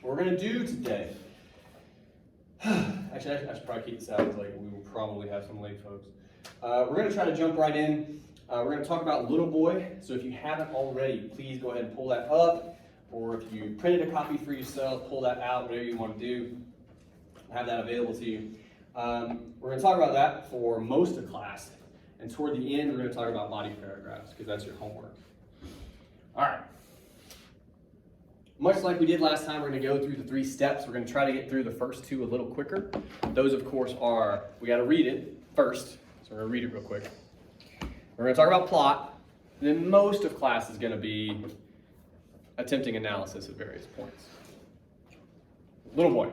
we're going to do today. Actually, I should probably keep this out because we will probably have some late folks. We're going to try to jump right in. We're going to talk about Little Boy. So if you haven't already, please go ahead and pull that up. Or if you printed a copy for yourself, pull that out, whatever you want to do. Have that available to you. We're going to talk about that for most of class. And toward the end, we're going to talk about body paragraphs because that's your homework. All right. Much like we did last time, we're going to go through the 3 steps. We're going to try to get through the first 2 a little quicker. Those, of course, are, we got to read it first. So we're going to read it real quick. We're going to talk about plot. And then most of class is going to be attempting analysis at various points. Little Boy.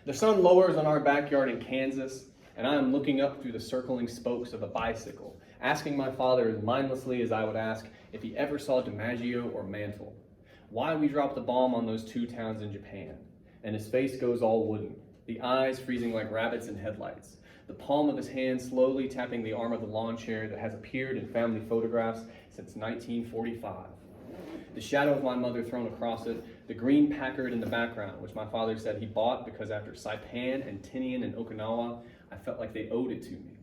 The sun lowers on our backyard in Kansas, and I am looking up through the circling spokes of a bicycle, asking my father as mindlessly as I would ask if he ever saw DiMaggio or Mantle, why we dropped the bomb on those 2 towns in Japan. And his face goes all wooden, the eyes freezing like rabbits in headlights, the palm of his hand slowly tapping the arm of the lawn chair that has appeared in family photographs since 1945. The shadow of my mother thrown across it, the green Packard in the background, which my father said he bought because after Saipan and Tinian and Okinawa, I felt like they owed it to me.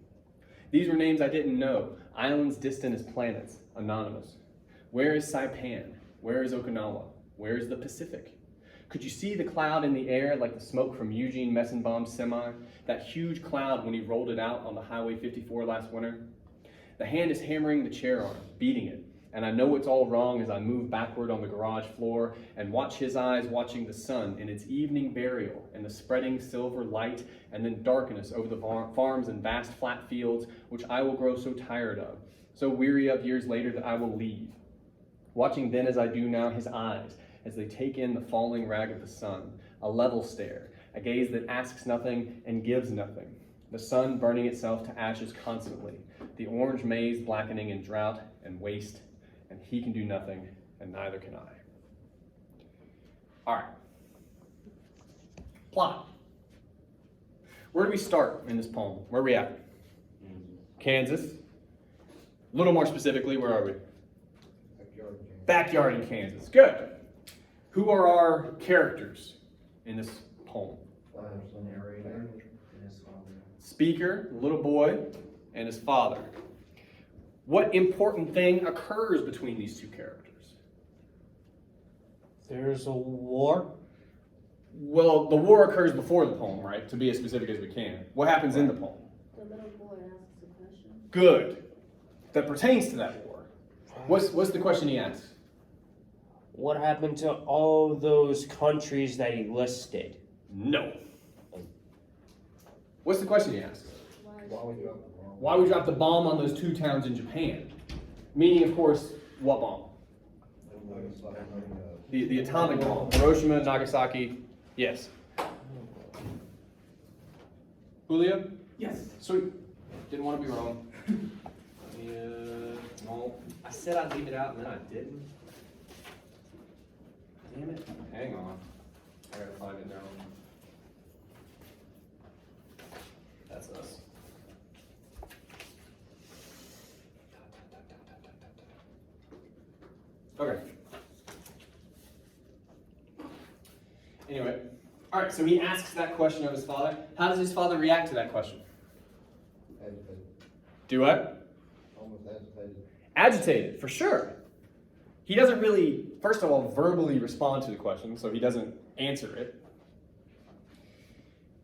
These were names I didn't know, islands distant as planets, anonymous. Where is Saipan? Where is Okinawa? Where is the Pacific? Could you see the cloud in the air like the smoke from Eugene Messenbaum's semi? That huge cloud when he rolled it out on the Highway 54 last winter? The hand is hammering the chair arm, beating it. And I know it's all wrong as I move backward on the garage floor and watch his eyes watching the sun in its evening burial and the spreading silver light and then darkness over the farms and vast flat fields, which I will grow so tired of, so weary of years later that I will leave. Watching then as I do now his eyes as they take in the falling rag of the sun, a level stare, a gaze that asks nothing and gives nothing. The sun burning itself to ashes constantly, the orange maize blackening in drought and waste, and he can do nothing, and neither can I. All right. Plot. Where do we start in this poem? Where are we at? Kansas. A little more specifically, where are we? Backyard in Kansas. Good. Who are our characters in this poem? Narrator and his father. Speaker, little boy, and his father. What important thing occurs between these 2 characters? There's a war. Well, the war occurs before the poem, right? To be as specific as we can. What happens in the poem? The little boy asks a question. Good. That pertains to that war. What's the question he asks? What happened to all those countries that he listed? No. What's the question he asks? Why Why we dropped the bomb on those 2 towns in Japan? Meaning, of course, what bomb? The atomic bomb. Hiroshima, Nagasaki. Yes. Julio? Yes. Sweet. Didn't want to be wrong. Well, I said I'd leave it out and then I didn't. Damn it. Hang on. I gotta find it now. That's us. Okay. Anyway, all right, so he asks that question of his father. How does his father react to that question? Agitated. Do what? Almost agitated. Agitated, for sure. He doesn't really, first of all, verbally respond to the question, so he doesn't answer it.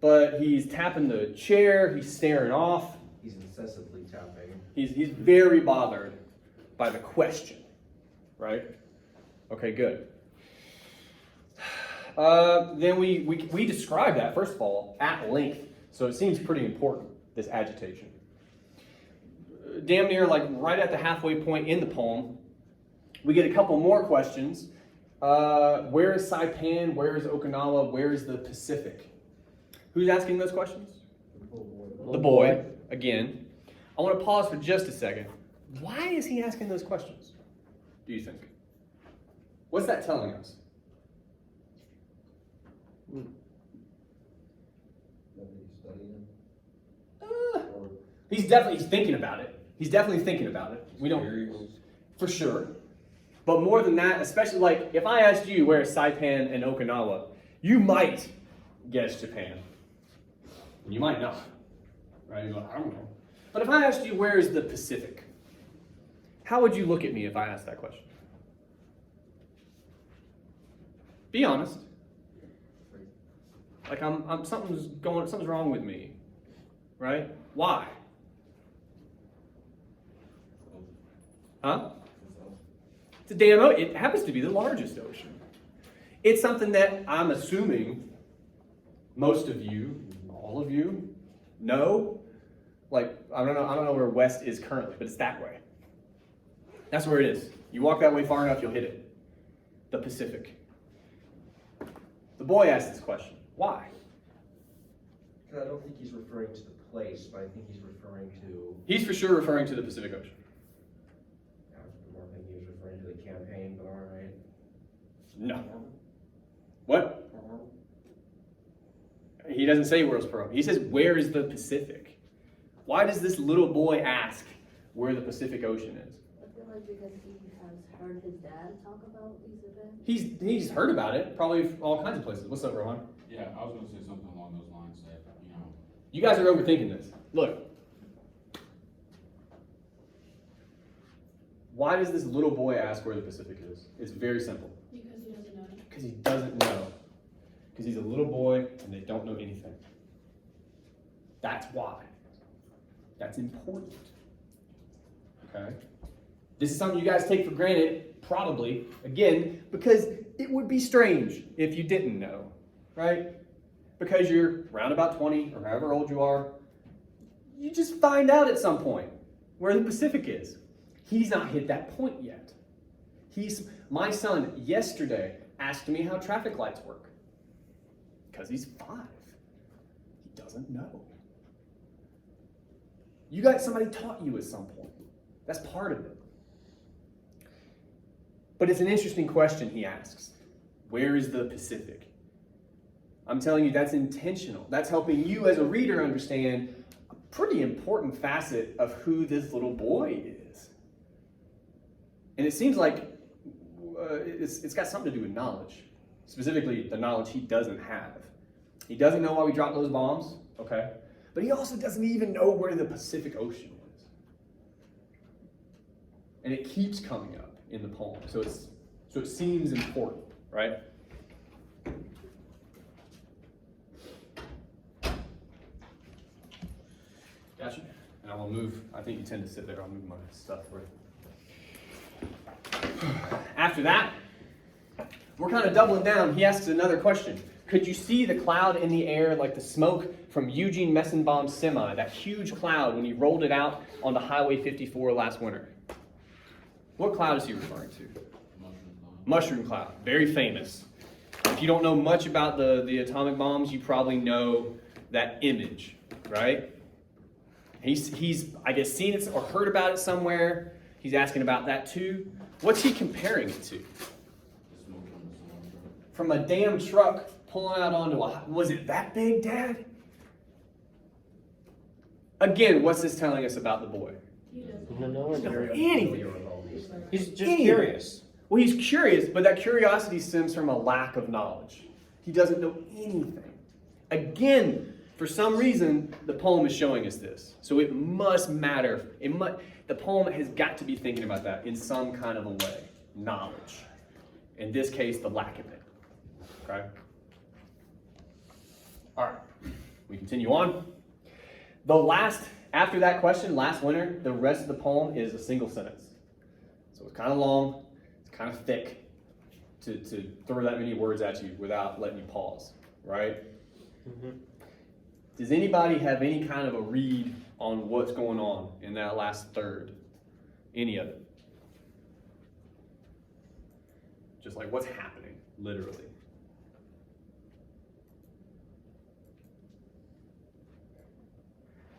But he's tapping the chair, he's staring off. He's incessantly tapping. He's very bothered by the question, right? Okay, good. Then we describe that, first of all, at length. So it seems pretty important, this agitation. Damn near like right at the halfway point in the poem, we get a couple more questions. Where is Saipan? Where is Okinawa? Where is the Pacific? Who's asking those questions? The boy, again. I want to pause for just a second. Why is he asking those questions, do you think? What's that telling us? He's thinking about it. He's definitely thinking about it. We don't, for sure. But more than that, especially like if I asked you where is Saipan and Okinawa, you might guess Japan. And you might not. Right? You go, I don't know. But if I asked you where is the Pacific, how would you look at me if I asked that question? Be honest. Like something's wrong with me. Right? Why? Huh? It's a damn ocean. It happens to be the largest ocean. It's something that I'm assuming most of you, all of you, know. Like, I don't know where west is currently, but it's that way. That's where it is. You walk that way far enough, you'll hit it. The Pacific. The boy asked this question. Why? Because I don't think he's referring to the place, but I think he's referring to, He's for sure referring to the Pacific Ocean. I was more thinking he was referring to the campaign, but all right. No. What? He doesn't say where's Pearl. He says, where is the Pacific? Why does this little boy ask where the Pacific Ocean is? I feel like because he has heard his dad talk about these events. He's heard about it, probably all kinds of places. What's up, Rohan? Yeah, I was gonna say something along those lines that, You guys are overthinking this. Look. Why does this little boy ask where the Pacific is? It's very simple. Because he doesn't know. Because he doesn't know. Because he's a little boy and they don't know anything. That's why. That's important. Okay? This is something you guys take for granted, probably, again, because it would be strange if you didn't know, right? Because you're around about 20 or however old you are, you just find out at some point where the Pacific is. He's not hit that point yet. My son yesterday asked me how traffic lights work. Because he's 5. He doesn't know. Somebody taught you at some point. That's part of it. But it's an interesting question he asks. Where is the Pacific? I'm telling you, that's intentional. That's helping you as a reader understand a pretty important facet of who this little boy is. And it seems like it's got something to do with knowledge. Specifically, the knowledge he doesn't have. He doesn't know why we dropped those bombs, okay? But he also doesn't even know where the Pacific Ocean is. And it keeps coming up in the poem. So it seems important, right? Gotcha. And I will move. I think you tend to sit there. I'll move my stuff for you. After that, we're kind of doubling down. He asks another question. Could you see the cloud in the air like the smoke from Eugene Messenbaum's semi, that huge cloud when he rolled it out onto Highway 54 last winter? What cloud is he referring to? Mushroom cloud. Very famous. If you don't know much about the atomic bombs, you probably know that image, right? He's I guess seen it or heard about it somewhere. He's asking about that too. What's he comparing it to? From a damn truck pulling out onto was it that big, Dad? Again, what's this telling us about the boy? He doesn't. No, no one Very knows. Anything. familiar with all these things. He's just Anything. curious. Well, he's curious, but that curiosity stems from a lack of knowledge. He doesn't know anything. Again, for some reason, the poem is showing us this. So it must matter. The poem has got to be thinking about that in some kind of a way. Knowledge. In this case, the lack of it. Okay? All right. We continue on. After that question, last winter, the rest of the poem is a single sentence. So it's kind of long. It's kind of thick to throw that many words at you without letting you pause, right? Mm-hmm. Does anybody have any kind of a read on what's going on in that last third? Any of it? Just like what's happening, literally.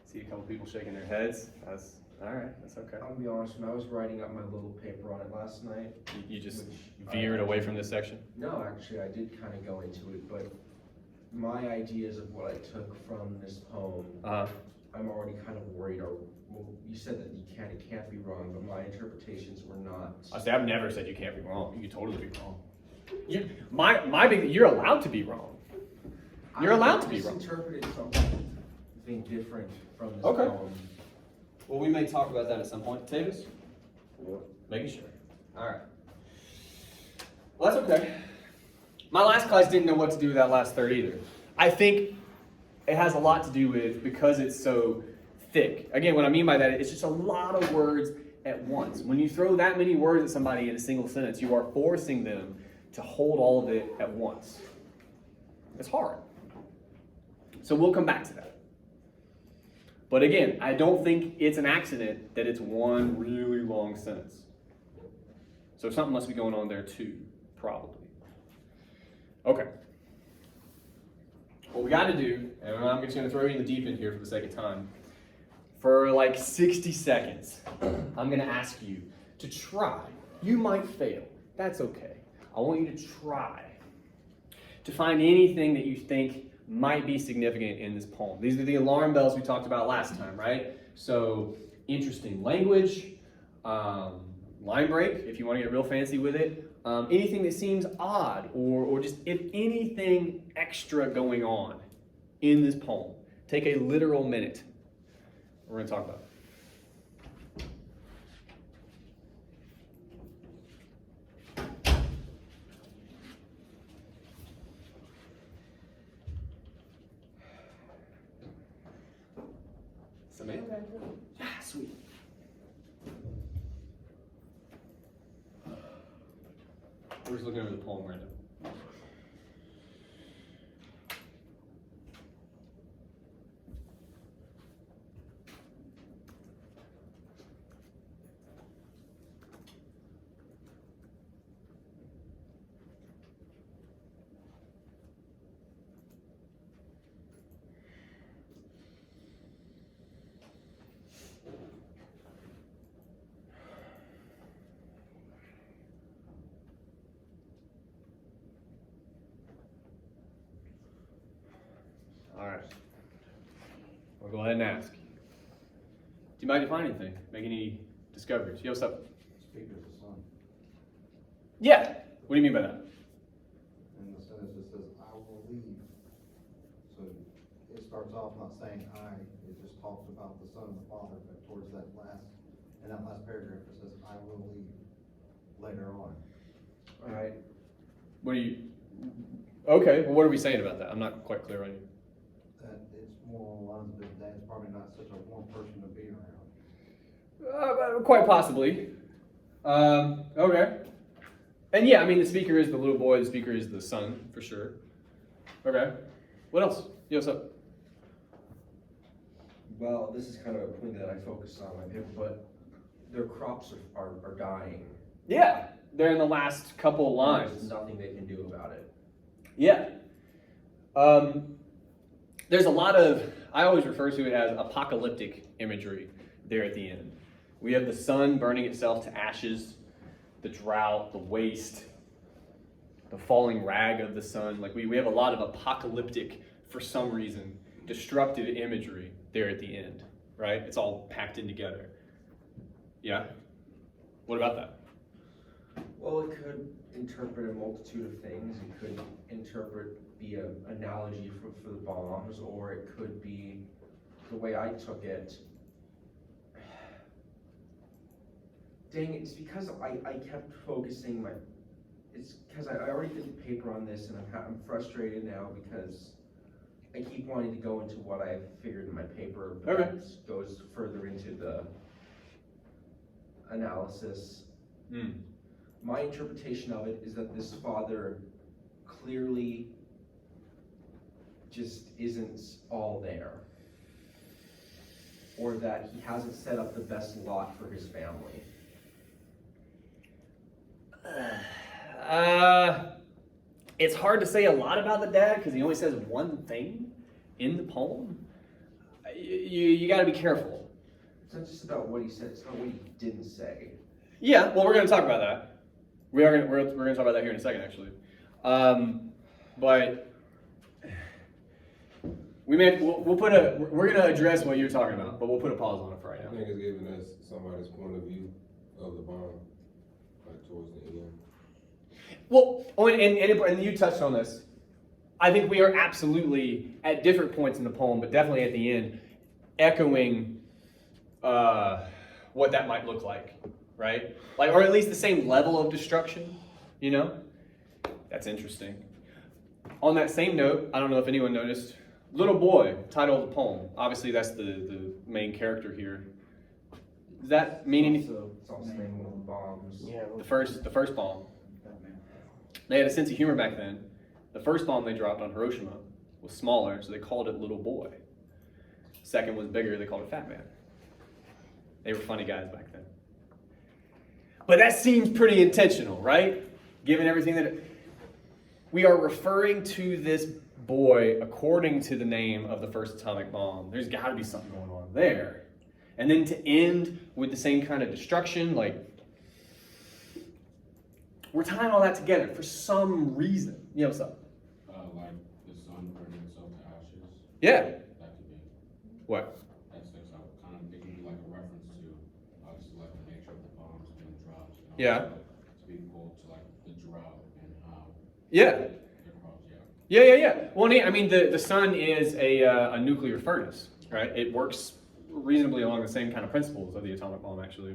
See a couple people shaking their heads. That's all right. That's okay. I'll be honest, when I was writing up my little paper on it last night, You just which veered away from this section. No, actually, I did kind of go into it, but my ideas of what I took from this poem I'm already kind of worried, or, well, you said that it can't be wrong, but my interpretations were not. I say I've never said you can't be wrong. You can totally be wrong. You're allowed to be wrong. You're allowed to be wrong. I misinterpreted something different from this Okay. poem. Well, we may talk about that at some point. Tavis? Yep. Making sure. All right. Well, that's okay. My last class didn't know what to do with that last third either. I think it has a lot to do with because it's so thick. Again, what I mean by that, it's just a lot of words at once. When you throw that many words at somebody in a single sentence, you are forcing them to hold all of it at once. It's hard. So we'll come back to that. But again, I don't think it's an accident that it's one really long sentence. So something must be going on there too, probably. Okay. What we got to do, and I'm just going to throw you in the deep end here for the sake of time, for like 60 seconds, I'm going to ask you to try. You might fail. That's okay. I want you to try to find anything that you think might be significant in this poem. These are the alarm bells we talked about last time, right? So, interesting language, line break, if you want to get real fancy with it, anything that seems odd, or just if anything extra going on in this poem. Take a literal minute. We're going to talk about it. Samantha? Yeah, sweet. We're just looking over the poem right now. All right. We'll go ahead and ask. Do you mind if I find anything? Make any discoveries? Yo, what's up? Speaker of the sun. Yeah. What do you mean by that? And the sentence that says, I will leave. So it starts off not saying I, it just talks about the son and the father, but towards that last, in that last paragraph, it says, I will leave later on. All right. What do you? Okay. Well, what are we saying about that? I'm not quite clear on you. That it's more on the lines of his dad's probably not such a warm person to be around. Quite possibly. Okay. And yeah, I mean, the speaker is the little boy. The speaker is the son, for sure. Okay. What else? Yo, what's up? Well, this is kind of a point that I focus on in my paper, but their crops are dying. Yeah. They're in the last couple of There's lines. nothing they can do about it. Yeah. There's a lot of, I always refer to it as apocalyptic imagery there at the end. We have the sun burning itself to ashes, the drought, the waste, the falling rag of the sun. Like we have a lot of apocalyptic, for some reason, destructive imagery there at the end, right? It's all packed in together. Yeah? What about that? Well, it could interpret a multitude of things. It could be an analogy for the bombs, or it could be, the way I took it, dang it, it's because I kept focusing it's because I already did the paper on this, and I'm frustrated now because I keep wanting to go into what I figured in my paper, but Okay. that goes further into the analysis. My interpretation of it is that this father clearly just isn't all there. Or that he hasn't set up the best lot for his family. It's hard to say a lot about the dad because he only says one thing in the poem. You got to be careful. It's not just about what he said, it's not what he didn't say. Yeah, well, we're going to talk about that. We're going to talk about that here in a second, actually. But we're gonna address what you're talking about, but we'll put a pause on it for right I now. think it's giving us somebody's point of view of the bomb, like towards the end. Well, and you touched on this. I think we are absolutely at different points in the poem, but definitely at the end, echoing what that might look like, right? Like, or at least the same level of destruction, you know? That's interesting. On that same note, I don't know if anyone noticed, Little Boy, title of the poem. Obviously, that's the main character here. Does that mean anything? It's also the name of one of the bombs. Yeah. The first bomb. They had a sense of humor back then. The first bomb they dropped on Hiroshima was smaller, so they called it Little Boy. Second was bigger, they called it Fat Man. They were funny guys back then. But that seems pretty intentional, right? Given everything that we are referring to this boy according to the name of the first atomic bomb. There's got to be something going on there. And then to end with the same kind of destruction, like, we're tying all that together for some reason. Yeah, what's up? Like the sun burning itself to ashes. Yeah. That could be, What? that sticks out, kind of, it could be like a reference to, obviously, like the nature of the bombs being dropped. And Yeah. also to be pulled to like the drought and how Yeah. it caused, yeah. Yeah. Well, I mean, the sun is a nuclear furnace, right? It works reasonably along the same kind of principles of the atomic bomb, actually.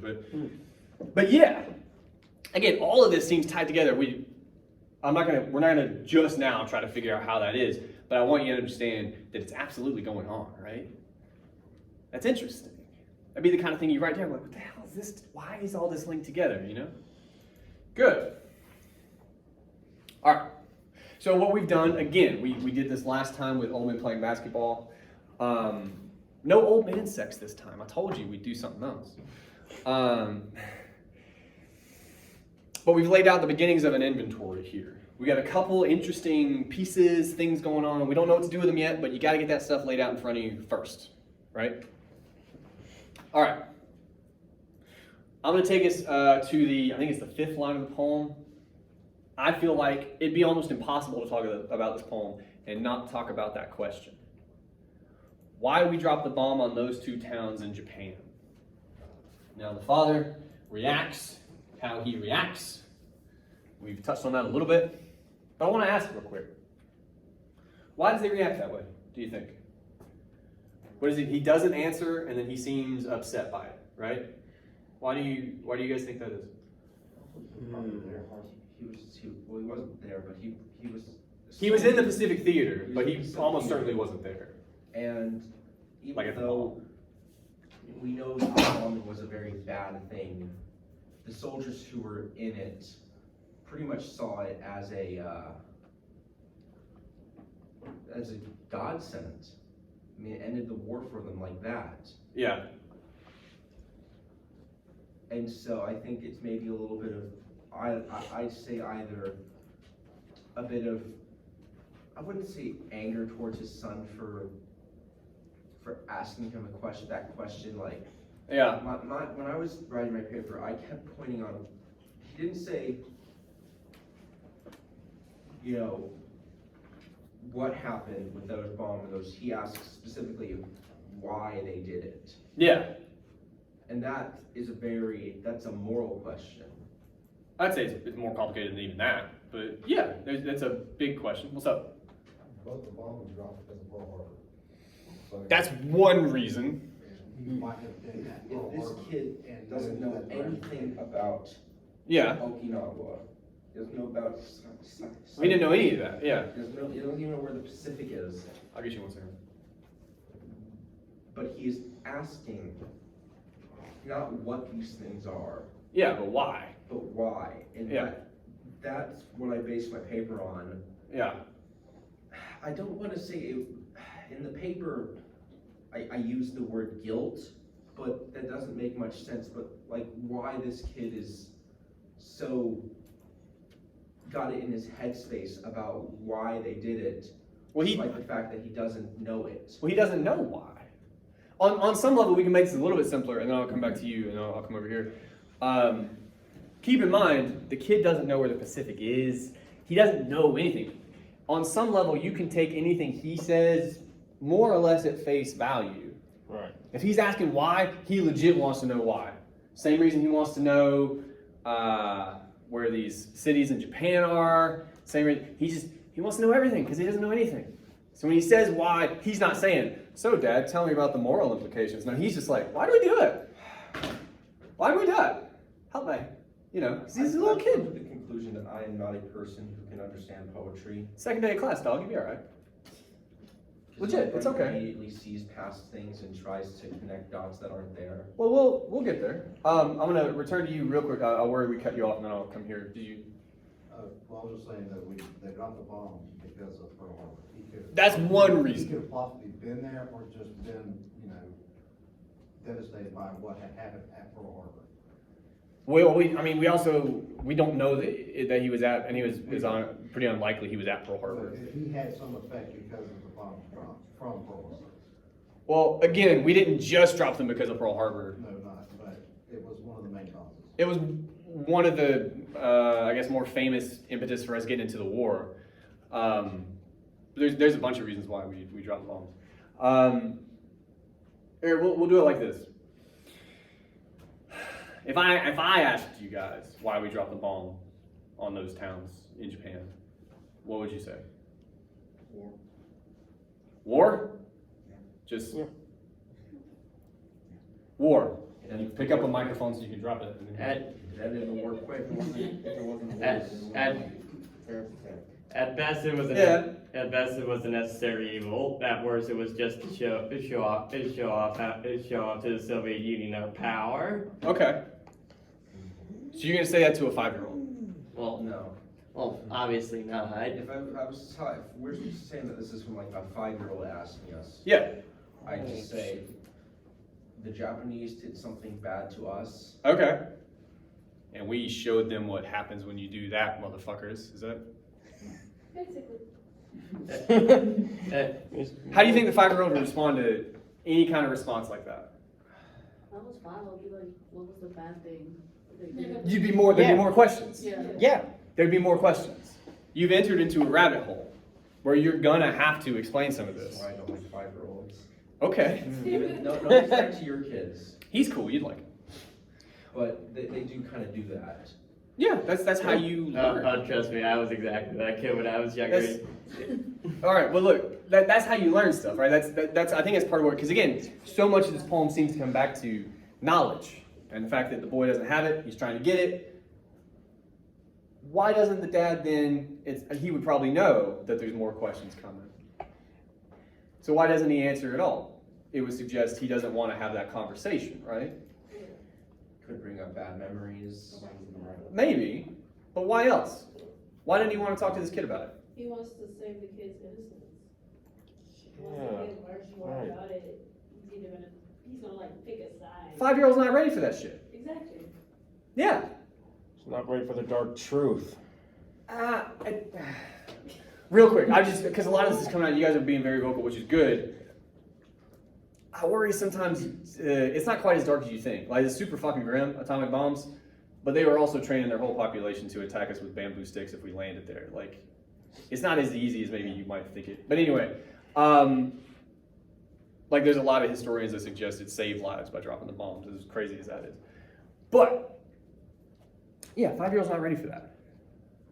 But yeah, again, all of this seems tied together. We're not gonna just now try to figure out how that is, but I want you to understand that it's absolutely going on, right? That's interesting. That'd be the kind of thing you write down, like, what the hell is this? Why is all this linked together, you know? Good. All right. So what we've done, again, we did this last time with old men playing basketball. No old man sex this time. I told you we'd do something else. But we've laid out the beginnings of an inventory here. We got a couple interesting pieces, things going on. We don't know what to do with them yet, but you got to get that stuff laid out in front of you first, right? All right. I'm going to take us to I think it's the 5th line of the poem. I feel like it'd be almost impossible to talk about this poem and not talk about that question. Why we dropped the bomb on those 2 towns in Japan? Now the father reacts how he reacts. We've touched on that a little bit, but I want to ask real quick. Why does he react that way, do you think? What is it? He doesn't answer and then he seems upset by it, right? Why do you guys think that is? Well, he wasn't there, but he was. He was in the Pacific Theater, but he Pacific almost Theater. certainly wasn't there. And Like even at the though we know that bombing was a very bad thing, the soldiers who were in it pretty much saw it as a godsend. I mean, it ended the war for them like that. Yeah. And so I think it's maybe a little bit of, I'd say either a bit of, I wouldn't say anger towards his son for asking him that question, like, Yeah. when I was writing my paper, I kept pointing on, he didn't say, you know, what happened with those bombs, he asked specifically why they did it. Yeah. And that is that's a moral question. I'd say it's more complicated than even that, but yeah, that's a big question. What's up? Both the bomb was dropped because of Pearl Harbor. So That's one reason. he might have been at Pearl If this Harbor kid and doesn't knew know that anything about Yeah. Okinawa, doesn't know about, We didn't know any of that. Yeah. he doesn't even know where the Pacific is, I'll get you one second. but he is asking not what these things are, Yeah, but why? but why. And Yeah. that's what I based my paper on. Yeah. I don't want to say it, in the paper, I used the word guilt, but that doesn't make much sense. But like, why this kid is so got it in his headspace about why they did it, Well, despite the fact that he doesn't know it. he doesn't know why. On some level, we can make this a little bit simpler, and then I'll come back to you, and I'll come over here. Keep in mind, the kid doesn't know where the Pacific is. He doesn't know anything. On some level, you can take anything he says more or less at face value. Right. If he's asking why, he legit wants to know why. Same reason he wants to know where these cities in Japan are. Same reason he wants to know everything because he doesn't know anything. So when he says why, he's not saying, "So, Dad, tell me about the moral implications." No, he's just like, "Why do we do it? Why do we do it? Help me." You know, 'cause he's a little I've come kid. to the conclusion that I am not a person who can understand poetry. Second day of class, dog. You'll be all right. Legit, it's Somebody okay. Immediately sees past things and tries to connect dots that aren't there. Well, we'll get there. I'm gonna return to you real quick. I'll worry we cut you off, and then I'll come here. Do you? Well, I was just saying that they dropped the bomb because of Pearl Harbor. He could've- That's one He reason. could have possibly been there or just been, devastated by what had happened at Pearl Harbor. Well, we don't know that he was at, and pretty unlikely he was at Pearl Harbor. But if he had some effect because of the bomb drop from Pearl Harbor. Well, again, we didn't just drop them because of Pearl Harbor. No, not, but it was one of the main causes. It was one of the, I guess, more famous impetus for us getting into the war. There's a bunch of reasons why we dropped bombs. Here, we'll do it like this. If I asked you guys why we dropped the bomb on those towns in Japan, what would you say? War. War? Just war. And You pick up a microphone so you can drop it. That didn't work quick. If it wasn't At best, it was Yeah. at best it was a necessary evil. At worst, it was just to show off to the Soviet Union our power. Okay. So you're gonna say that to a 5-year-old? No. Well, obviously not. If we're just saying that this is from like a 5-year-old asking us, Yeah. I just say, the Japanese did something bad to us. Okay. And we showed them what happens when you do that, motherfuckers. Is that? Basically. How do you think the 5-year-old would respond to any kind of response like that? I was 5, I'll be like, what was the bad thing that they did? There'd be more questions. Yeah. Yeah. There'd be more questions. You've entered into a rabbit hole where you're gonna have to explain some of That's this. why I don't like 5-year-olds. Okay. No disrespect to your kids, He's cool. You'd like him. but they do kind of do that. Yeah. That's how you learn. Trust me, I was exactly that kid when I was younger. That's- All right. Well, look. That's how you learn stuff, right? That's. I think that's part of what. Because again, so much of this poem seems to come back to knowledge and the fact that the boy doesn't have it. He's trying to get it. Why doesn't the dad then? He would probably know that there's more questions coming. So why doesn't he answer at all? It would suggest he doesn't want to have that conversation, right? Could bring up bad memories. Maybe, but why else? Why didn't he want to talk to this kid about it? He wants to save the kid's innocence. Once Yeah, the kid learns more right. about it, he's gonna like pick a side. 5-year-old's not ready for that shit. Exactly. Yeah. It's not ready for the dark truth. Real quick, because a lot of this is coming out, you guys are being very vocal, which is good. I worry sometimes it's not quite as dark as you think. Like, it's super fucking grim, atomic bombs, but they were also training their whole population to attack us with bamboo sticks if we landed there. Like, it's not as easy as maybe you might think it. But anyway, like, there's a lot of historians that suggest it saved lives by dropping the bombs, as crazy as that is. But, yeah, 5-year-old's not ready for that.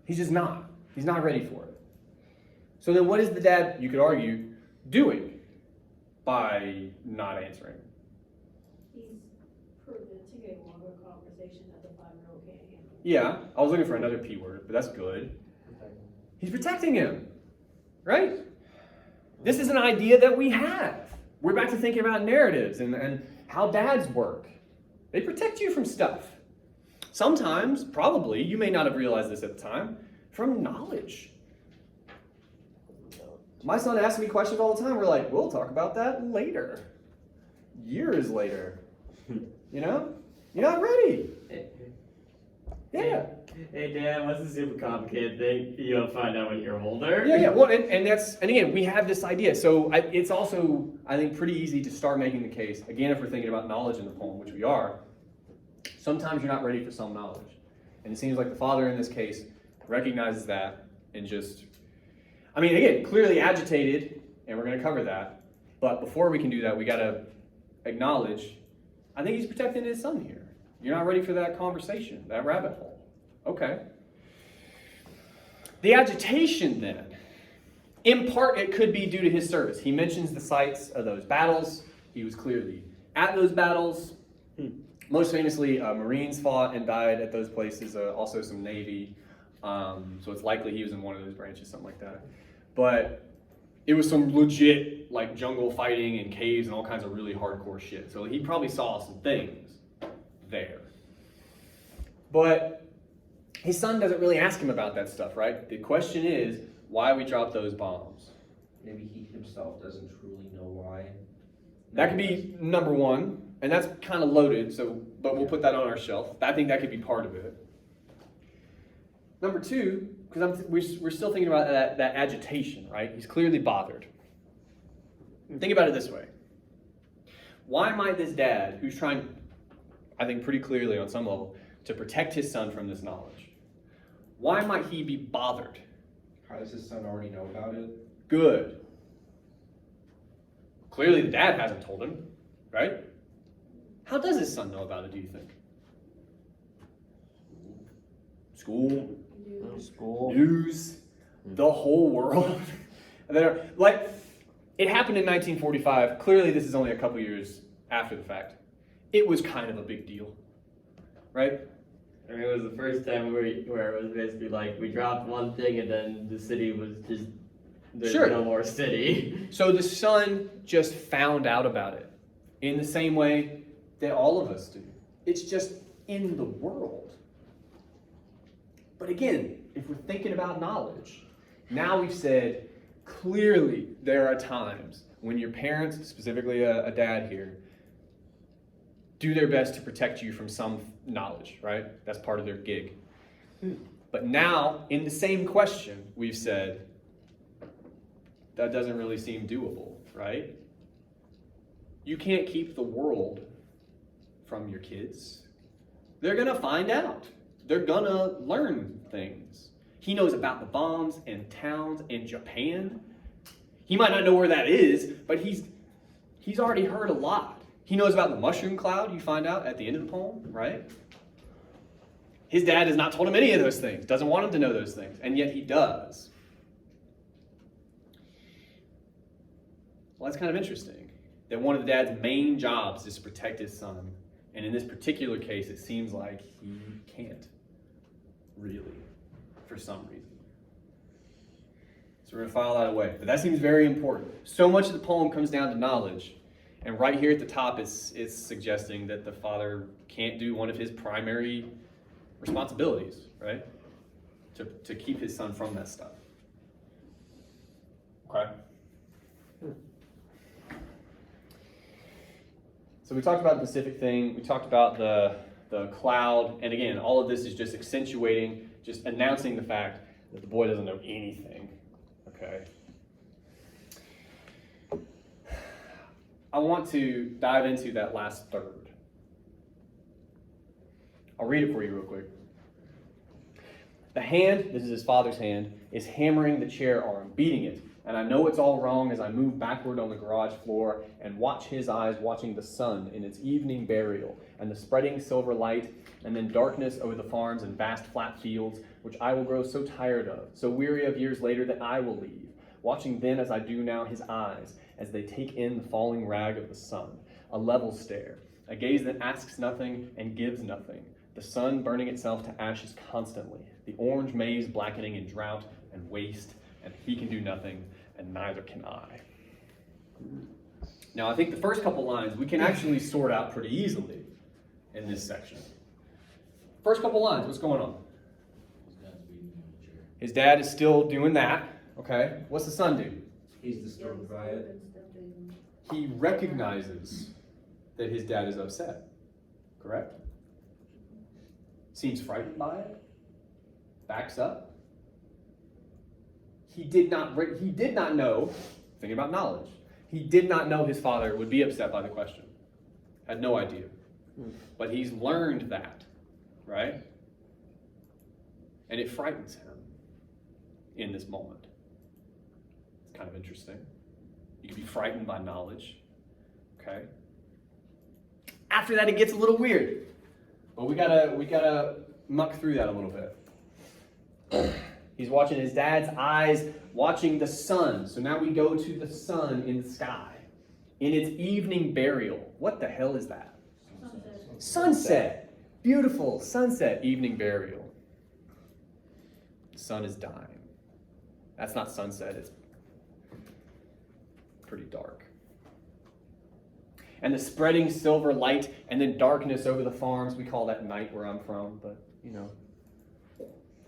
He's just not. He's not ready for it. So then what is the dad, you could argue, doing by not answering? He's proven to get a longer conversation that the 5-year-old can't handle. Yeah, I was looking for another P word, but that's good. He's protecting him, right? This is an idea that we have. We're back to thinking about narratives and how dads work. They protect you from stuff. Sometimes, probably, you may not have realized this at the time, from knowledge. My son asks me questions all the time. We're like, we'll talk about that later. Years later. You know? You're not ready. Yeah. Hey Dad, what's a super complicated thing you'll find out when you're older? Yeah. Well, and again, we have this idea. So it's also, I think, pretty easy to start making the case. Again, if we're thinking about knowledge in the poem, which we are, sometimes you're not ready for some knowledge. And it seems like the father in this case recognizes that and just, again, clearly agitated, and we're going to cover that, But before we can do that, we got to acknowledge, I think he's protecting his son here. You're not ready for that conversation, that rabbit hole. Okay. The agitation then, in part it could be due to his service. He mentions the sites of those battles. He was clearly at those battles. Most famously, Marines fought and died at those places, also some Navy. So it's likely he was in one of those branches, something like that. But it was some legit like jungle fighting and caves and all kinds of really hardcore shit. So he probably saw some things there. But his son doesn't really ask him about that stuff, right? The question is, why we dropped those bombs. Maybe he himself doesn't truly know why. That could be number one, and that's kind of loaded, but we'll put that on our shelf. I think that could be part of it. Number two, because we're still thinking about that agitation, right? He's clearly bothered. Think about it this way. Why might this dad, who's trying, I think pretty clearly on some level, to protect his son from this knowledge, why might he be bothered? How does his son already know about it? Good. Clearly the dad hasn't told him, right? How does his son know about it, do you think? School, School. news, the whole world. Like, it happened in 1945. Clearly this is only a couple years after the fact. It was kind of a big deal, right? I mean, it was the first time where it was basically like we dropped one thing and then the city was just, there's Sure. no more city. So the son just found out about it in the same way that all of us do. It's just in the world. But again, if we're thinking about knowledge, now we've said clearly there are times when your parents, specifically a dad here, do their best to protect you from some knowledge, right? That's part of their gig. But now, in the same question, we've said, that doesn't really seem doable, right? You can't keep the world from your kids. They're gonna find out. They're gonna learn things. He knows about the bombs and towns in Japan. He might not know where that is, but he's already heard a lot. He knows about the mushroom cloud, you find out at the end of the poem, right? His dad has not told him any of those things, doesn't want him to know those things, and yet he does. Well, that's kind of interesting, that one of the dad's main jobs is to protect his son, and in this particular case, it seems like he can't, really, for some reason. So we're gonna file that away, but that seems very important. So much of the poem comes down to knowledge, and right here at the top it's suggesting that the father can't do one of his primary responsibilities, right? To keep his son from that stuff. Okay? So we talked about the Pacific thing, we talked about the cloud, and again, all of this is just accentuating, just announcing the fact that the boy doesn't know anything, okay? I want to dive into that last third. I'll read it for you real quick. The hand, this is his father's hand, is hammering the chair arm, beating it. And I know it's all wrong as I move backward on the garage floor and watch his eyes watching the sun in its evening burial and the spreading silver light and then darkness over the farms and vast flat fields, which I will grow so tired of, so weary of years later that I will leave. Watching then as I do now his eyes as they take in the falling rag of the sun, a level stare, a gaze that asks nothing and gives nothing, the sun burning itself to ashes constantly, the orange maize blackening in drought and waste, and he can do nothing, and neither can I. Now, I think the first couple lines we can actually sort out pretty easily in this section. First couple lines, what's going on? His dad's beating him in the chair. His dad is still doing that, okay? What's the son do? He's disturbed by it. He recognizes that his dad is upset, correct? Seems frightened by it, backs up. He did not know, thinking about knowledge, he did not know his father would be upset by the question. Had no idea. But he's learned that, right? And it frightens him in this moment. It's kind of interesting. You can be frightened by knowledge. Okay? After that, it gets a little weird. But we gotta muck through that a little bit. He's watching his dad's eyes, watching the sun. So now we go to the sun in the sky. In its evening burial. What the hell is that? Sunset. Beautiful. Sunset. Evening burial. The sun is dying. That's not sunset. It's pretty dark. And the spreading silver light and then darkness over the farms. We call that night where I'm from, but you know.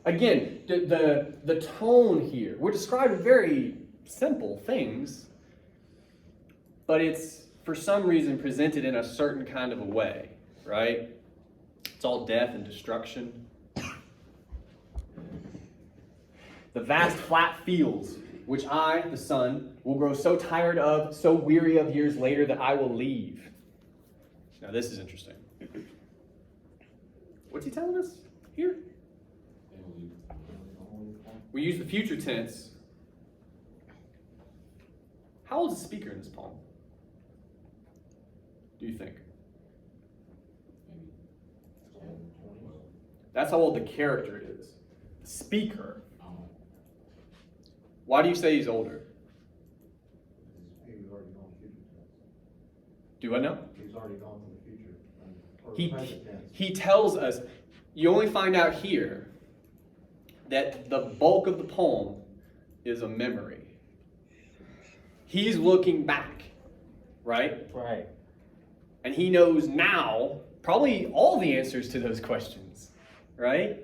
Again, the tone here. We're describing very simple things, but it's for some reason presented in a certain kind of a way, right? It's all death and destruction. The vast flat fields, which I, the son, will grow so tired of, so weary of years later that I will leave. Now this is interesting. What's he telling us here? They will leave. We use the future tense. How old is the speaker in this poem? Do you think? Maybe 10, 20. That's how old the character is. The speaker. Oh, Why do you say he's older? He's already gone future tense. Do I know? He's already gone to the future, or He- present tense. He tells us, you only find out here that the bulk of the poem is a memory. He's looking back, right? Right. And he knows now probably all the answers to those questions, right?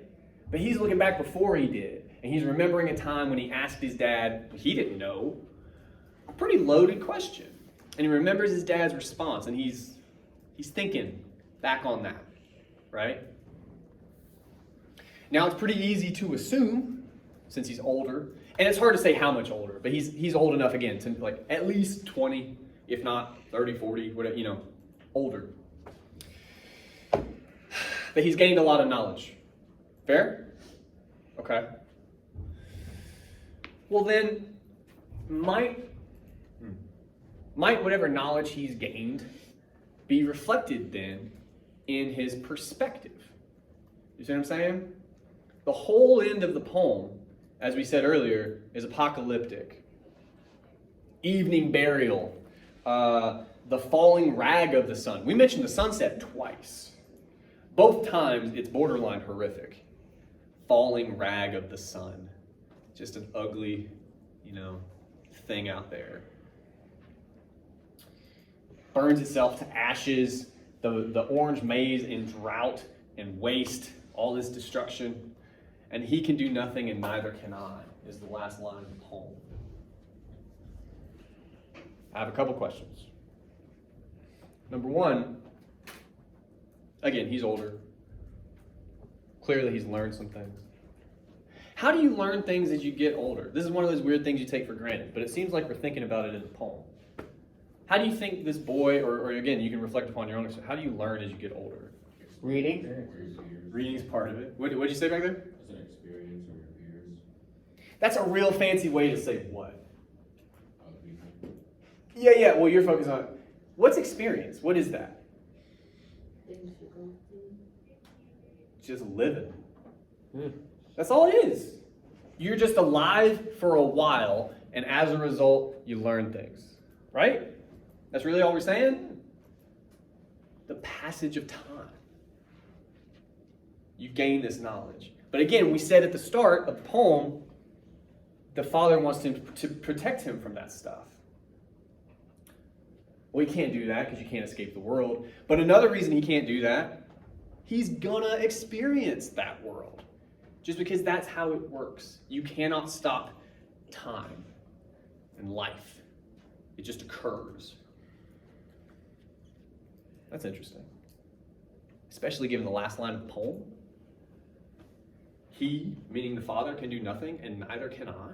But he's looking back before he did. And he's remembering a time when he asked his dad, he didn't know, a pretty loaded question. And he remembers his dad's response, and he's thinking back on that, right? Now it's pretty easy to assume, since he's older, and it's hard to say how much older, but he's old enough again to like at least 20, if not 30, 40, whatever, you know, older. But he's gained a lot of knowledge. Fair? Okay. Well then, might whatever knowledge he's gained be reflected then in his perspective? You see what I'm saying? The whole end of the poem, as we said earlier, is apocalyptic. Evening burial, the falling rag of the sun. We mentioned the sunset twice. Both times it's borderline horrific. Falling rag of the sun. Just an ugly, thing out there. Burns itself to ashes, the orange maize in drought and waste, all this destruction. And he can do nothing and neither can I, is the last line of the poem. I have a couple questions. Number one, again, he's older. Clearly he's learned some things. How do you learn things as you get older? This is one of those weird things you take for granted, but it seems like we're thinking about it in the poem. How do you think this boy, or again, you can reflect upon your own experience, how do you learn as you get older? Reading. Reading's part of it. What'd you say back there? Is it experience or your peers? That's a real fancy way to say what? Other people? Yeah, well, you're focused on, what's experience? What is that? Things you go through. Just living. That's all it is. You're just alive for a while, and as a result, you learn things. Right? That's really all we're saying? The passage of time. You gain this knowledge. But again, we said at the start of the poem, the father wants him to protect him from that stuff. Well, he can't do that because you can't escape the world. But another reason he can't do that, he's gonna experience that world. Just because that's how it works. You cannot stop time and life. It just occurs. That's interesting. Especially given the last line of the poem. He, meaning the father, can do nothing, and neither can I.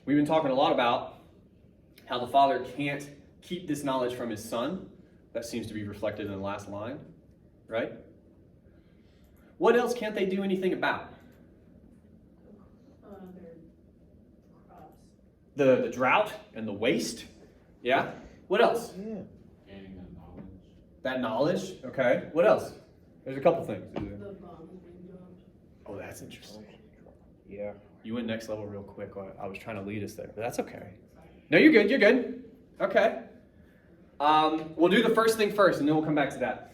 We've been talking a lot about how the father can't keep this knowledge from his son. That seems to be reflected in the last line, right? What else can't they do anything about? Their crops. The drought and the waste. Yeah. What else? Gaining that knowledge. That knowledge. Okay. What else? There's a couple things. The bomb has been dropped. Oh, that's interesting. Yeah. You went next level real quick. I was trying to lead us there, but that's okay. No, you're good. You're good. Okay. We'll do the first thing first, and then we'll come back to that.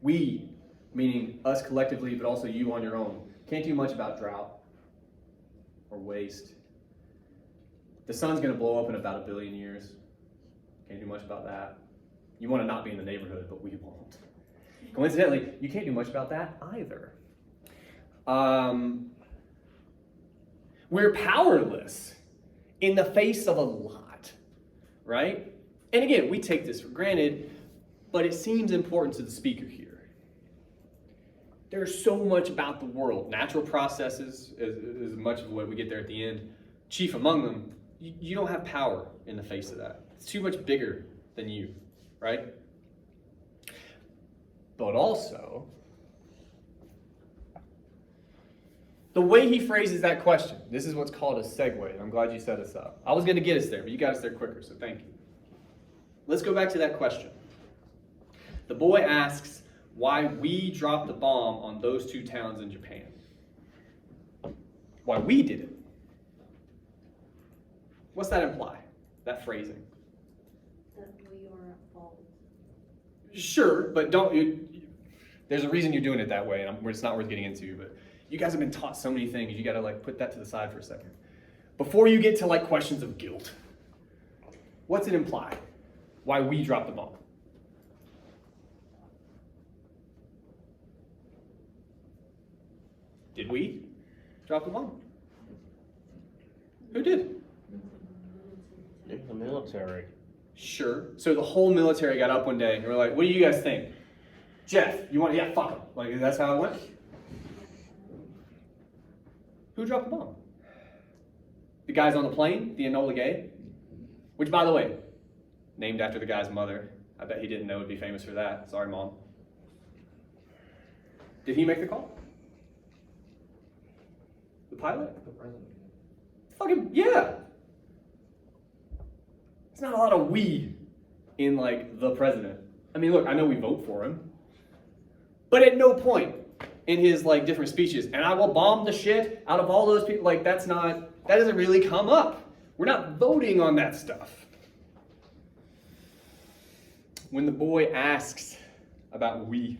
We, meaning us collectively, but also you on your own, can't do much about drought or waste. The sun's going to blow up in about 1 billion years. Can't do much about that. You want to not be in the neighborhood, but we won't. Coincidentally, you can't do much about that either. We're powerless in the face of a lot, right? And again, we take this for granted, but it seems important to the speaker here. There's so much about the world. Natural processes is much of what we get there at the end. Chief among them, you don't have power in the face of that. It's too much bigger than you, right? But also, the way he phrases that question, this is what's called a segue, and I'm glad you set us up. I was going to get us there, but you got us there quicker, so thank you. Let's go back to that question. The boy asks why we dropped the bomb on those 2 towns in Japan. Why we did it. What's that imply, that phrasing? That we are at fault. Sure, but there's a reason you're doing it that way, and it's not worth getting into, but you guys have been taught so many things, you gotta put that to the side for a second. Before you get to questions of guilt, what's it imply? Why we dropped the bomb? Did we drop the bomb? Who did? The military. Sure. So the whole military got up one day and were like, what do you guys think? Jeff, you want, yeah, fuck him. That's how it went? Who dropped the bomb? The guys on the plane, the Enola Gay? Which, by the way, named after the guy's mother. I bet he didn't know it'd be famous for that. Sorry, Mom. Did he make the call? The pilot? The president. Fucking, yeah. It's not a lot of we in, the president. I mean, look, I know we vote for him. But at no point in his, different speeches, and I will bomb the shit out of all those people, that doesn't really come up. We're not voting on that stuff. When the boy asks about we,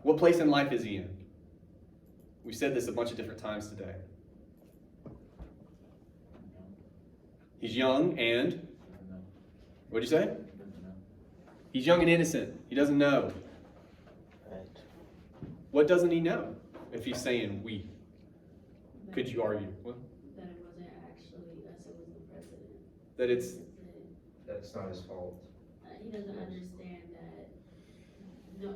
what place in life is he in? We've said this a bunch of different times today. He's young and, what'd you say? He's young and innocent. He doesn't know. Right. What doesn't he know if he's saying we? Could you argue? What? That it wasn't actually us, it was the president. That it's, That's not his fault. He doesn't understand that, no,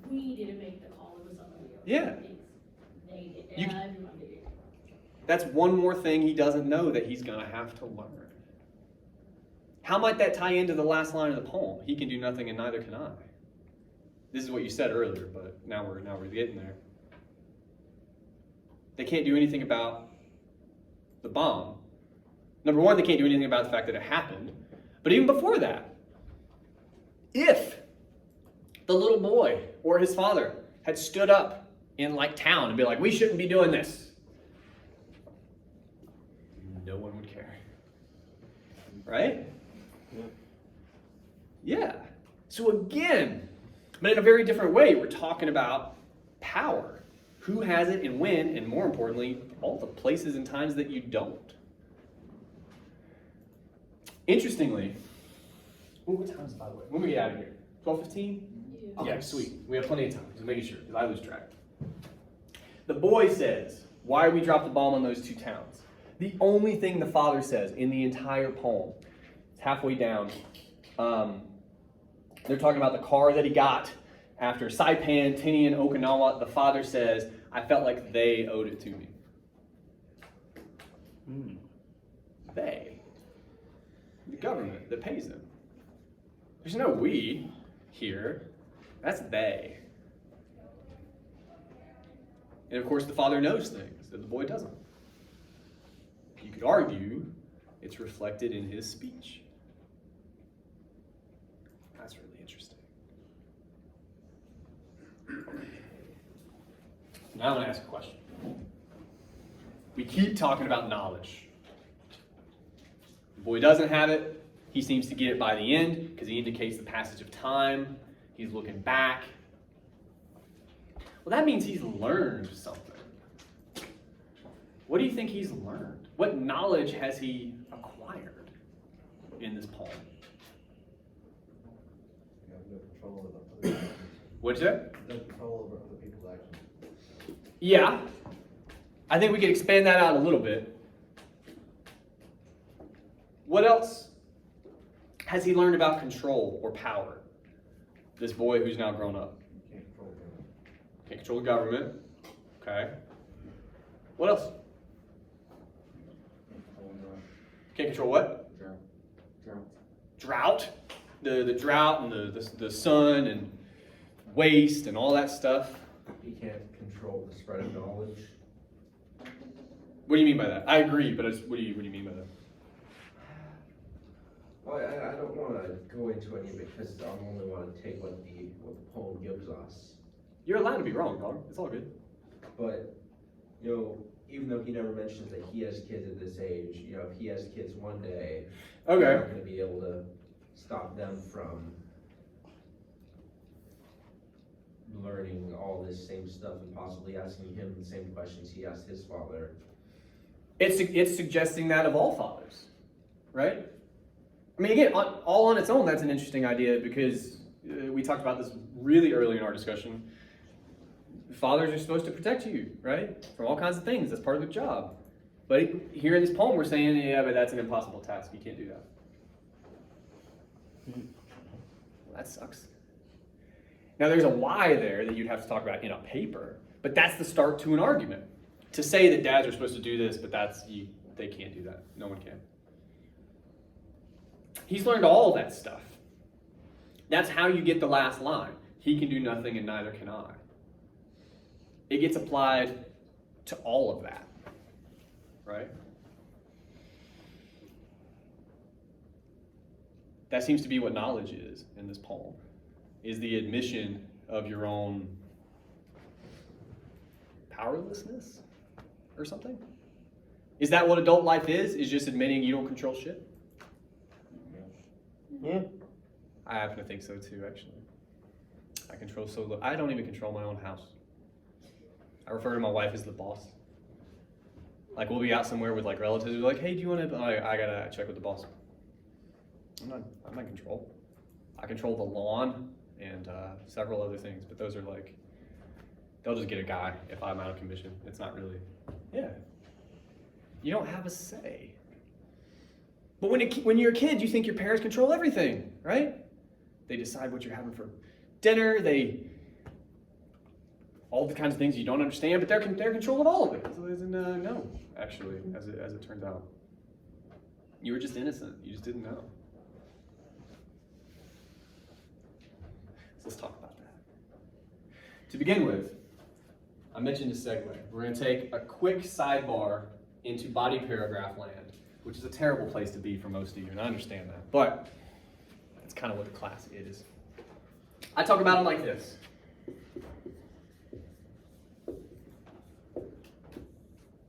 we didn't make the call, it was somebody else. Yeah. They did, You- everyone did it. that's one more thing he doesn't know that he's going to have to learn. How might that tie into the last line of the poem? He can do nothing and neither can I. This is what you said earlier, but now we're getting there. They can't do anything about the bomb. Number one, they can't do anything about the fact that it happened. But even before that, if the little boy or his father had stood up in town and be like, we shouldn't be doing this, no one would care. Right? Yeah. So again, but in a very different way, we're talking about power. Who has it and when, and more importantly, all the places and times that you don't. Interestingly, what time is it, by the way? When we get out of here? 12:15? Yeah. Okay, sweet. We have plenty of time. Just making sure, because I lose track. The boy says, why we dropped the bomb on those 2 towns. The only thing the father says in the entire poem, it's halfway down, they're talking about the car that he got after Saipan, Tinian, Okinawa. The father says, I felt like they owed it to me. They. The government that pays them. There's no we here. That's they. And of course, the father knows things that the boy doesn't. You could argue it's reflected in his speech. That's really interesting. Now I'm going to ask a question. We keep talking about knowledge. The boy doesn't have it. He seems to get it by the end because he indicates the passage of time. He's looking back. Well, that means he's learned something. What do you think he's learned? What knowledge has he acquired in this poem? You have no control over other people's actions. What'd you say? No control over other people's actions. Yeah. I think we could expand that out a little bit. What else has he learned about control or power? This boy who's now grown up. You can't control them. Can't control the government. Okay. What else? Can't control what? Drought. The drought and the sun and waste and all that stuff. He can't control the spread of knowledge. What do you mean by that? I agree, but what do you mean by that? Well, I don't want to go into any of it because I only want to take what the poem gives us. You're allowed to be wrong, dog. It's all good. But, you know, even though he never mentions that he has kids at this age, you know, if he has kids one day, Okay. you're not going to be able to stop them from learning all this same stuff and possibly asking him the same questions he asked his father. It's suggesting that of all fathers, right? I mean, again, all on its own, that's an interesting idea because we talked about this really early in our discussion. Fathers are supposed to protect you, right? From all kinds of things. That's part of the job. But here in this poem, we're saying, yeah, but that's an impossible task. You can't do that. Well, that sucks. Now, there's a why there that you'd have to talk about in a paper, but that's the start to an argument. To say that dads are supposed to do this, but they can't do that. No one can. He's learned all that stuff. That's how you get the last line. He can do nothing and neither can I. It gets applied to all of that, right? That seems to be what knowledge is in this poem, is the admission of your own powerlessness or something? Is that what adult life is just admitting you don't control shit? Yeah. I happen to think so too, actually. I control so little. I don't even control my own house. I refer to my wife as the boss. Like, we'll be out somewhere with like relatives who are like, hey, do you want to, I gotta check with the boss. I'm not in control. I control the lawn and several other things, but those are like, they'll just get a guy if I'm out of commission. It's not really, yeah. You don't have a say. But when you're a kid, you think your parents control everything, right? They decide what you're having for dinner. All the kinds of things you don't understand, but they're in control of all of it. So no, actually, as it turns out. You were just innocent. You just didn't know. So let's talk about that. To begin with, I mentioned a segue. We're going to take a quick sidebar into body paragraph land, which is a terrible place to be for most of you, and I understand that. But that's kind of what the class is. I talk about them like this.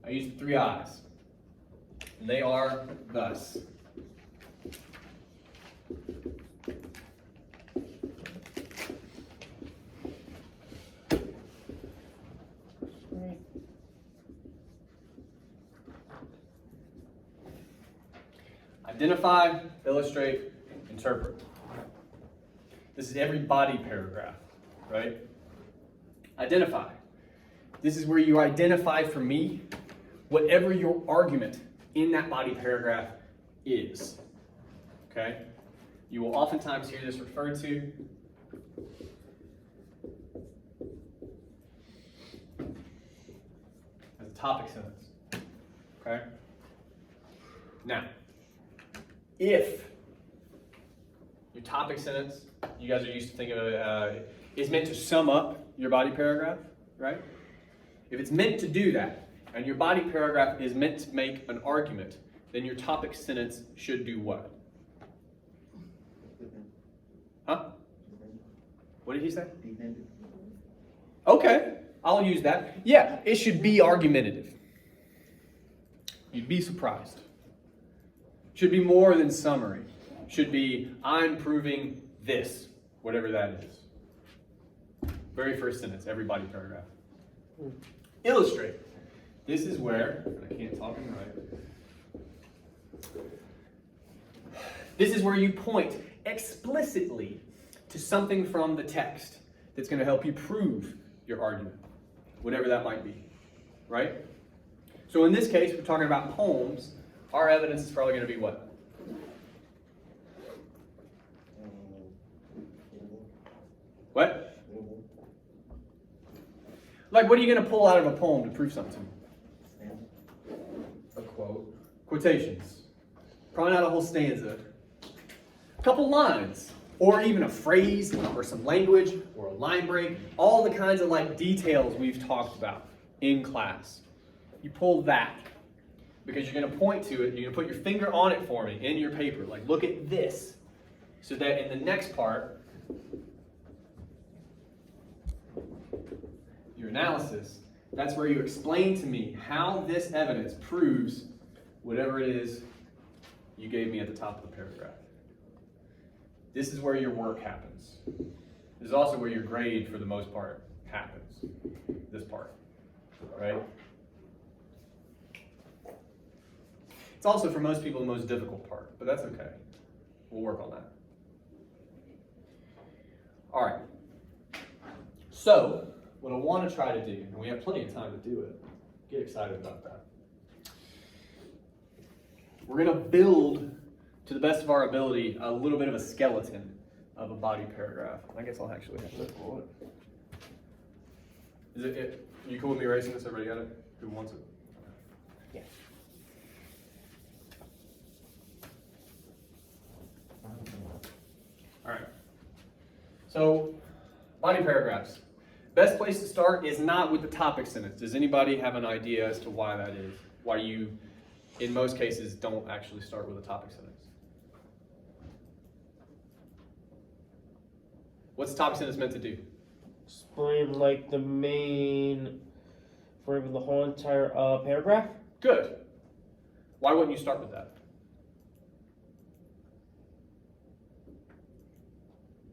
I use the three eyes. And they are thus. Identify, illustrate, interpret. This is every body paragraph, right? Identify. This is where you identify for me whatever your argument in that body paragraph is. Okay? You will oftentimes hear this referred to as a topic sentence. Okay? Now, if your topic sentence, you guys are used to thinking of it, is meant to sum up your body paragraph, right? If it's meant to do that, and your body paragraph is meant to make an argument, then your topic sentence should do what? Huh? What did he say? Okay, I'll use that. Yeah, it should be argumentative. You'd be surprised. Should be more than summary. Should be, I'm proving this, whatever that is. Very first sentence, every body paragraph. Illustrate. This is where, I can't talk and write. This is where you point explicitly to something from the text that's going to help you prove your argument, whatever that might be, right? So in this case, we're talking about poems. Our evidence is probably going to be what? What? Like, what are you going to pull out of a poem to prove something? A quote. Quotations. Probably not a whole stanza. A couple lines. Or even a phrase, or some language, or a line break. All the kinds of like details we've talked about in class. You pull that. Because you're going to point to it, you're going to put your finger on it for me in your paper. Like, look at this. So that in the next part, your analysis, that's where you explain to me how this evidence proves whatever it is you gave me at the top of the paragraph. This is where your work happens. This is also where your grade, for the most part, happens. This part, right? It's also, for most people, the most difficult part, but that's okay. We'll work on that. All right. So, what I want to try to do, and we have plenty of time to do it, get excited about that. We're going to build, to the best of our ability, a little bit of a skeleton of a body paragraph. I guess I'll actually have to pull it. Is it you cool with me erasing this? Everybody got it? Who wants it? Yeah. All right. So, body paragraphs. Best place to start is not with the topic sentence. Does anybody have an idea as to why that is? Why you, in most cases, don't actually start with a topic sentence? What's the topic sentence meant to do? Explain like the main frame of the whole entire paragraph. Good. Why wouldn't you start with that?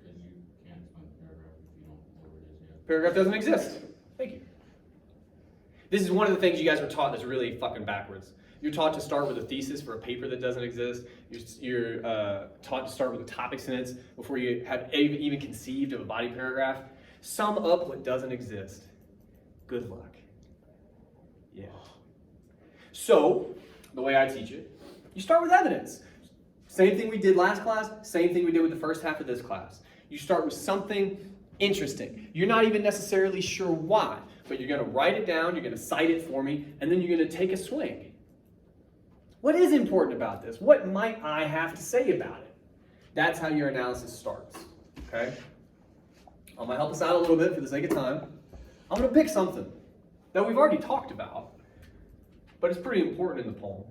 Because you can't explain the paragraph if you don't know what it is yet. Paragraph doesn't exist. Thank you. This is one of the things you guys were taught that's really fucking backwards. You're taught to start with a thesis for a paper that doesn't exist. You're taught to start with a topic sentence before you have even conceived of a body paragraph. Sum up what doesn't exist. Good luck. Yeah. So, the way I teach it, you start with evidence. Same thing we did last class, same thing we did with the first half of this class. You start with something interesting. You're not even necessarily sure why, but you're going to write it down, you're going to cite it for me, and then you're going to take a swing. What is important about this? What might I have to say about it? That's how your analysis starts, okay? I'm going to help us out a little bit for the sake of time. I'm going to pick something that we've already talked about, but it's pretty important in the poem.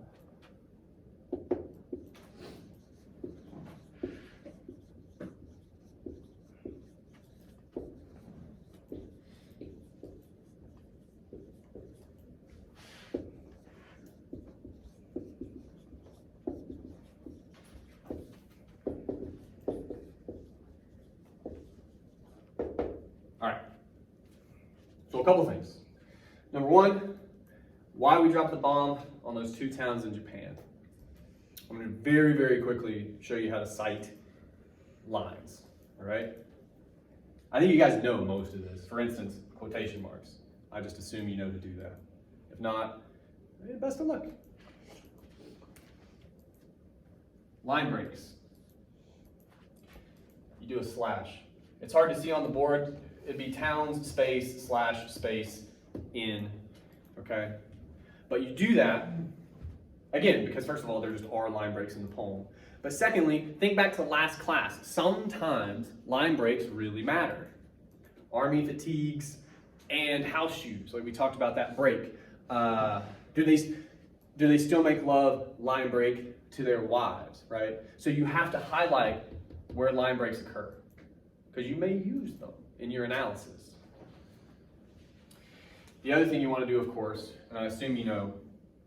All right. So a couple things. Number one, why we dropped the bomb on those 2 towns in Japan. I'm going to very, very quickly show you how to cite lines. All right. I think you guys know most of this. For instance, quotation marks. I just assume you know to do that. If not, best of luck. Line breaks. You do a slash. It's hard to see on the board. It'd be towns, space, slash, space, in, okay? But you do that, again, because first of all, there just are line breaks in the poem. But secondly, think back to last class. Sometimes line breaks really matter. Army fatigues, and house shoes, like we talked about that break. Do they still make love, line break to their wives, right? So you have to highlight where line breaks occur, because you may use them in your analysis. The other thing you want to do, of course, and I assume you know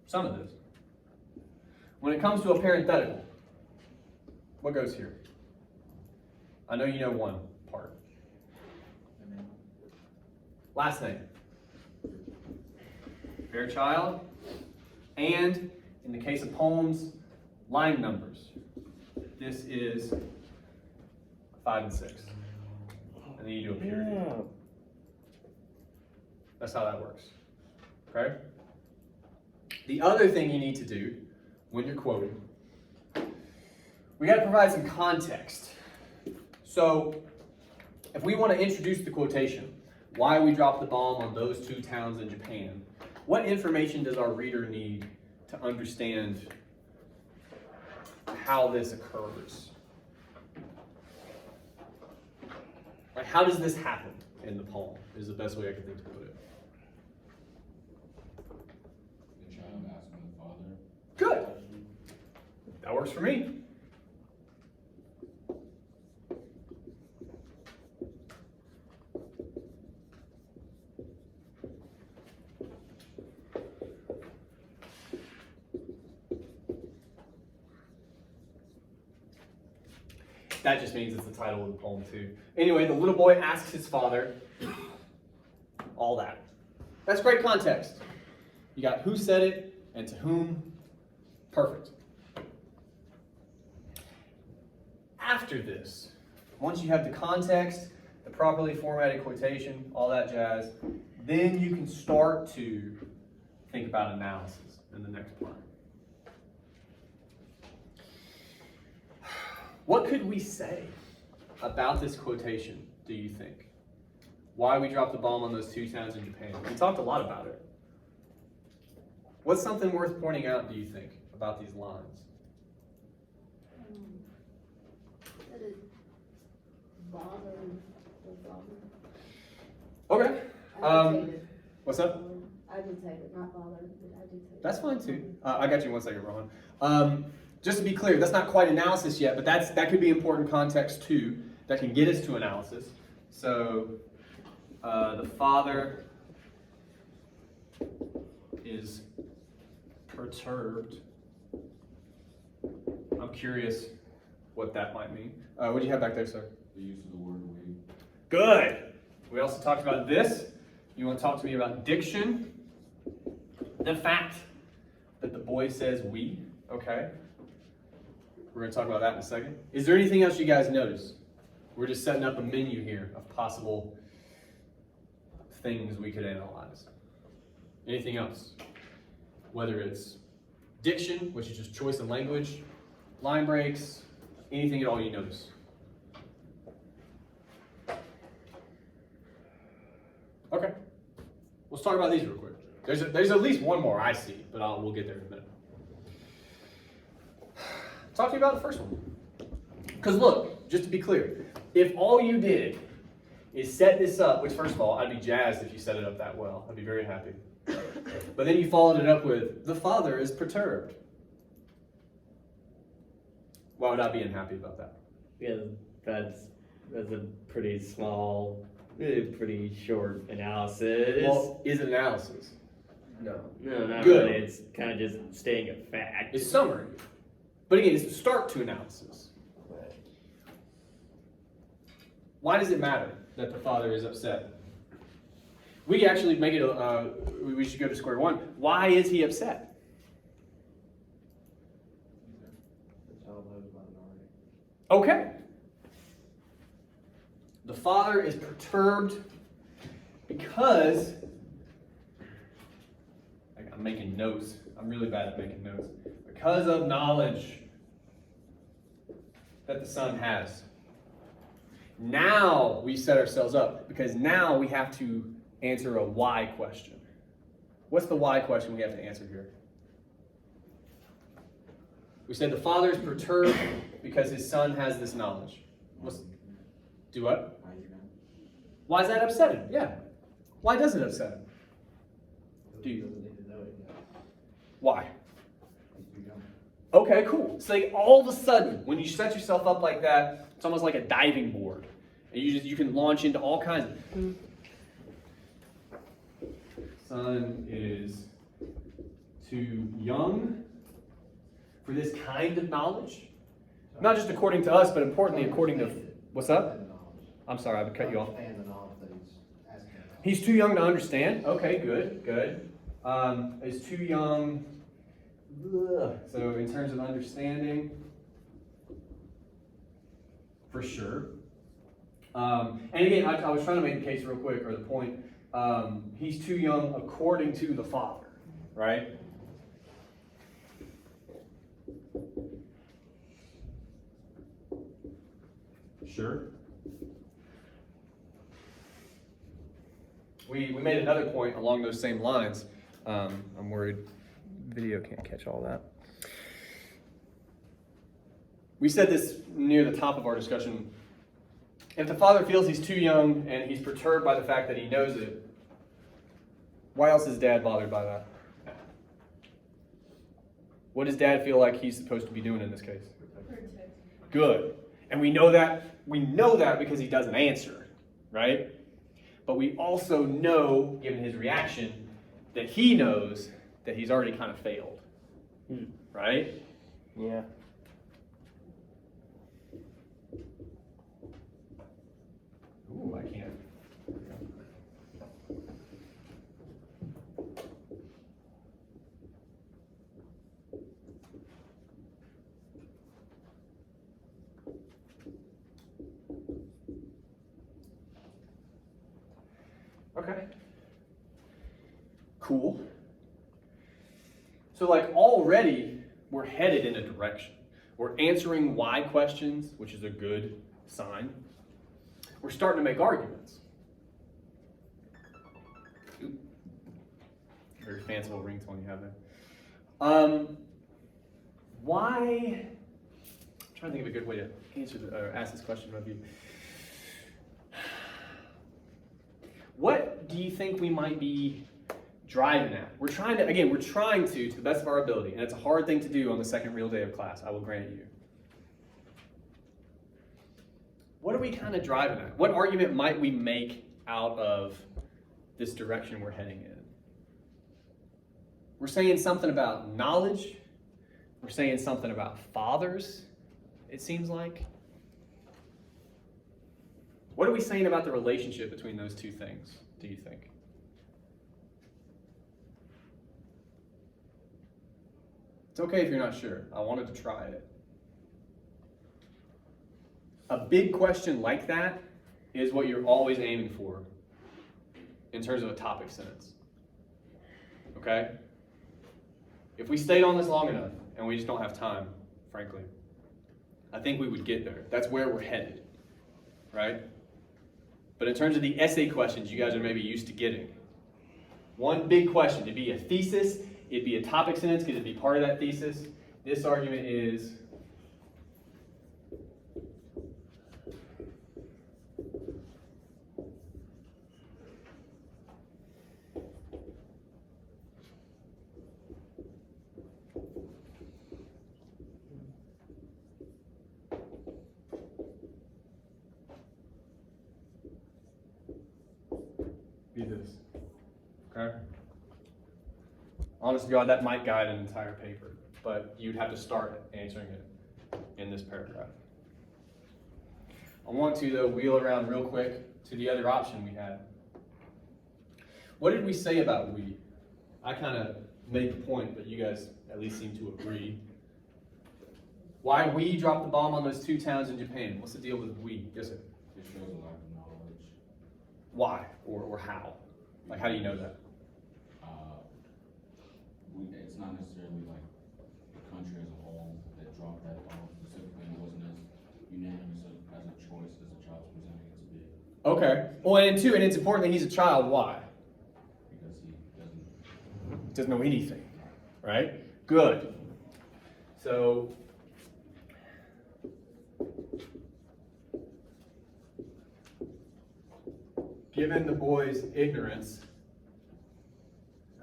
some of this, when it comes to a parenthetical, what goes here? I know you know one part. Last name. Fairchild. And in the case of poems, line numbers. This is 5 and 6. And then you do a period. Yeah. That's how that works. Okay? The other thing you need to do when you're quoting, we got to provide some context. So, if we want to introduce the quotation, why we dropped the bomb on those 2 towns in Japan, what information does our reader need to understand how this occurs? Like, how does this happen in the poem, is the best way I can think to put it. The child asking the father. Good. That works for me. That just means it's the title of the poem too. Anyway, the little boy asks his father, all that. That's great context. You got who said it and to whom. Perfect. After this, once you have the context, the properly formatted quotation, all that jazz, then you can start to think about analysis in the next part. What could we say about this quotation, do you think? Why we dropped the bomb on those 2 towns in Japan? We talked a lot about it. What's something worth pointing out, do you think, about these lines? That is bothered the father. Okay. Agitated. What's up? Agitated, not bothered, but agitated. That's fine too. I got you in 1 second, Rohan. Just to be clear, that's not quite analysis yet, but that could be important context too, that can get us to analysis. So, the father is perturbed. I'm curious what that might mean. What do you have back there, sir? The use of the word we. Good. We also talked about this. You want to talk to me about diction? The fact that the boy says we, okay? We're going to talk about that in a second. Is there anything else you guys notice? We're just setting up a menu here of possible things we could analyze. Anything else? Whether it's diction, which is just choice of language, line breaks, anything at all you notice. Okay. Let's talk about these real quick. There's at least one more I see, but we'll get there in a minute. Talk to you about the first one. Because look, just to be clear, if all you did is set this up, which first of all, I'd be jazzed if you set it up that well. I'd be very happy. But then you followed it up with, the father is perturbed. Why would I be unhappy about that? Yeah, that's a pretty small, pretty short analysis. Well, is it analysis? No. No, not Good. really. It's kind of just stating a fact. It's summary. But again, it's the start to analysis. Why does it matter that the father is upset? We can actually make it, we should go to square one. Why is he upset? The child knows about it already. Okay. The father is perturbed because, I'm making notes. I'm really bad at making notes. Because of knowledge that the son has. Now we set ourselves up because now we have to answer a why question. What's the why question we have to answer here? We said the father is perturbed because his son has this knowledge. Do what? Why is that upsetting? Yeah. Why does it upset him? Do you? Doesn't need to know it yet. Why? He's too young. Okay, cool. So like, all of a sudden, when you set yourself up like that, it's almost like a diving board. And you can launch into all kinds of. Son is too young for this kind of knowledge. Not just according to us, but importantly according to what's up? Understand the knowledge. I'm sorry, I would cut you off. Understand the knowledge that he's asking about. He's too young to understand. Okay, good. Is too young. Ugh. So in terms of understanding, for sure. And again, I was trying to make the case real quick, or the point. He's too young according to the Father, right? Sure. We made another point along those same lines. I'm worried video can't catch all that. We said this near the top of our discussion. If the father feels he's too young and he's perturbed by the fact that he knows it, why else is dad bothered by that? What does dad feel like he's supposed to be doing in this case? Good. And we know that because he doesn't answer, right? But we also know, given his reaction, that he knows that he's already kind of failed, right? Yeah. Ooh, I can't. Okay. Cool. So like already we're headed in a direction. We're answering why questions, which is a good sign. We're starting to make arguments. Oop. Very fanciful ringtone you have there. Why? I'm trying to think of a good way to answer or ask this question of you. What do you think we might be driving at? We're trying to the best of our ability, and it's a hard thing to do on the second real day of class, I will grant you. What are we kind of driving at? What argument might we make out of this direction we're heading in? We're saying something about knowledge. We're saying something about fathers, it seems like. What are we saying about the relationship between those two things, do you think? It's okay if you're not sure. I wanted to try it. A big question like that is what you're always aiming for in terms of a topic sentence. Okay? If we stayed on this long enough, and we just don't have time, frankly, I think we would get there. That's where we're headed, right? But in terms of the essay questions you guys are maybe used to getting, one big question, it'd be a thesis, it'd be a topic sentence because it'd be part of that thesis. This argument is, be this, okay? Honest to God, that might guide an entire paper, but you'd have to start answering it in this paragraph. I want to, though, wheel around real quick to the other option we had. What did we say about we? I kind of made the point, but you guys at least seem to agree. Why we dropped the bomb on those 2 towns in Japan? What's the deal with we? Yes, sir. It shows a lack of knowledge. Why or how? Like, how do you know that? It's not necessarily like the country as a whole that dropped that bomb specifically, and it wasn't as unanimous as a choice as the child's presenting it to be, Okay. Well, and 2, and it's important that he's a child. Why? because he doesn't. Doesn't know anything, right? Good. So, given the boy's ignorance,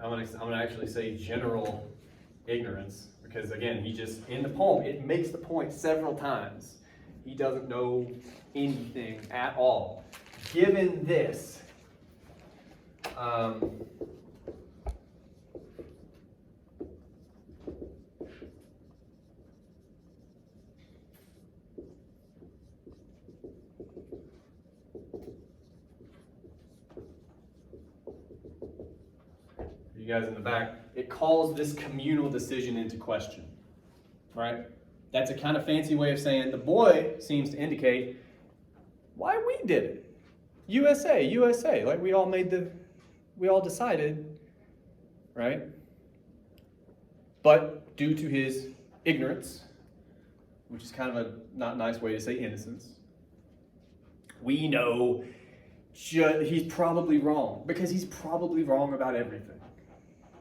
I'm gonna actually say general ignorance, because again, he just, in the poem, it makes the point several times. He doesn't know anything at all. Given this, you guys in the back, it calls this communal decision into question, right? That's a kind of fancy way of saying the boy seems to indicate why we did it. USA, like we all decided, right? But due to his ignorance, which is kind of a not nice way to say innocence, we know he's probably wrong, because he's probably wrong about everything.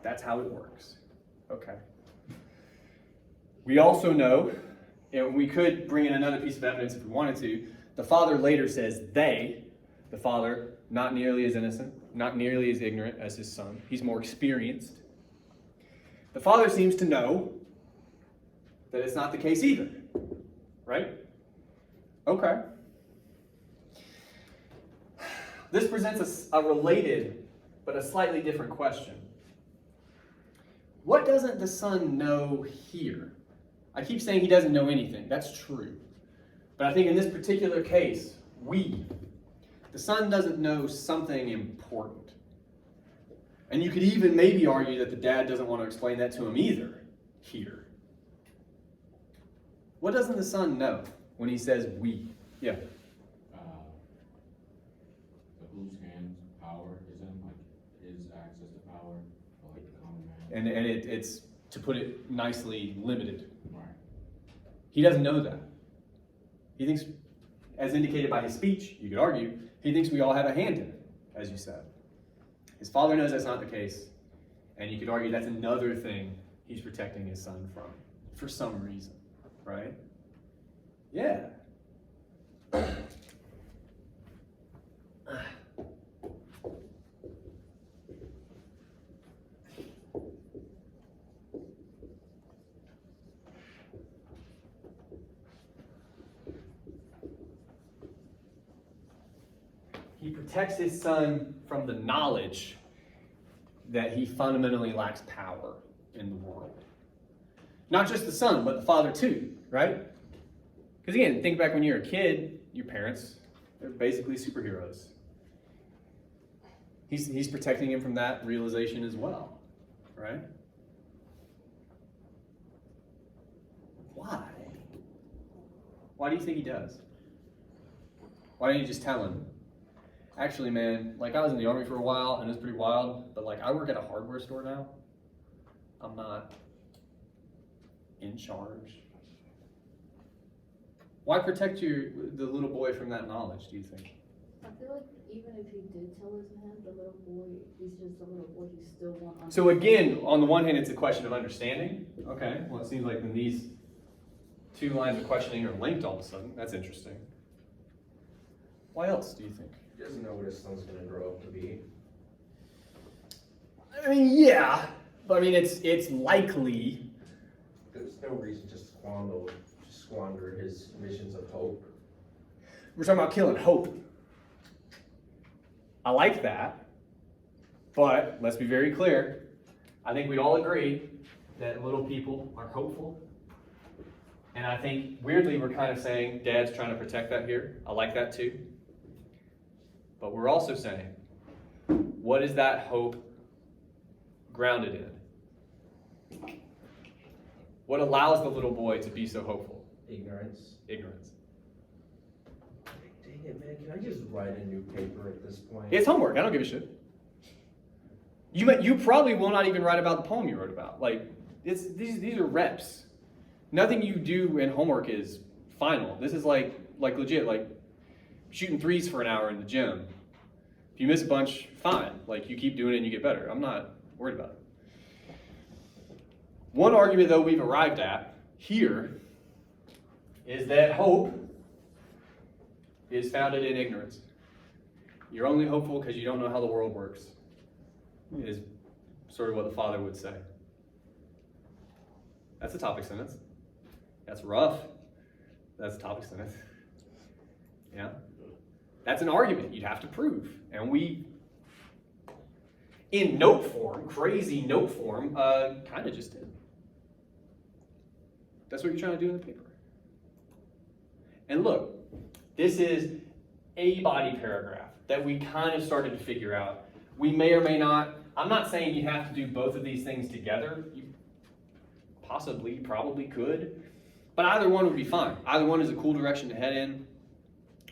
That's how it works. Okay. We also know, and we could bring in another piece of evidence if we wanted to, the father later says the father, not nearly as innocent, not nearly as ignorant as his son. He's more experienced. The father seems to know that it's not the case either, right? Okay. This presents a related, but a slightly different question. What doesn't the son know here? I keep saying he doesn't know anything. That's true. But I think in this particular case, the son doesn't know something important. And you could even maybe argue that the dad doesn't want to explain that to him either here. What doesn't the son know when he says we? Yeah. Whose hands power is in, like his access to power, or like the common man. And it's, to put it nicely, limited. Right. He doesn't know that. He thinks, as indicated by his speech, you could argue, he thinks we all have a hand in it, as you said. His father knows that's not the case, and you could argue that's another thing he's protecting his son from, for some reason, right? Yeah. He protects his son from the knowledge that he fundamentally lacks power in the world. Not just the son, but the father too, right? Because again, think back when you were a kid, your parents, they're basically superheroes. He's protecting him from that realization as well, right? Why? Why do you think he does? Why don't you just tell him? Actually, man, like I was in the Army for a while and it was pretty wild, but like I work at a hardware store now. I'm not in charge. Why protect the little boy from that knowledge, do you think? I feel like even if he did tell his man, the little boy, he's just a little boy, he still won't understand. So again, on the one hand, it's a question of understanding. Okay, well it seems like then these two lines of questioning are linked all of a sudden. That's interesting. Why else, do you think? He doesn't know what his son's gonna grow up to be. I mean, yeah, but I mean, it's likely. There's no reason to squander his missions of hope. We're talking about killing hope. I like that, but let's be very clear. I think we'd all agree that little people are hopeful. And I think, weirdly, we're kind of saying Dad's trying to protect that here. I like that too. But we're also saying, what is that hope grounded in? What allows the little boy to be so hopeful? Ignorance. Ignorance. Dang it, man, can I just write a new paper at this point? It's homework. I don't give a shit. You probably will not even write about the poem you wrote about. Like, these are reps. Nothing you do in homework is final. This is like legit, like shooting threes for an hour in the gym. If you miss a bunch, fine. Like, you keep doing it and you get better. I'm not worried about it. One argument, though, we've arrived at here is that hope is founded in ignorance. You're only hopeful because you don't know how the world works, is sort of what the father would say. That's a topic sentence. That's rough. That's a topic sentence. Yeah. That's an argument you'd have to prove. And we, in note form, crazy note form, kind of just did. That's what you're trying to do in the paper. And look, this is a body paragraph that we kind of started to figure out. We may or may not, I'm not saying you have to do both of these things together. You possibly, probably could. But either one would be fine. Either one is a cool direction to head in.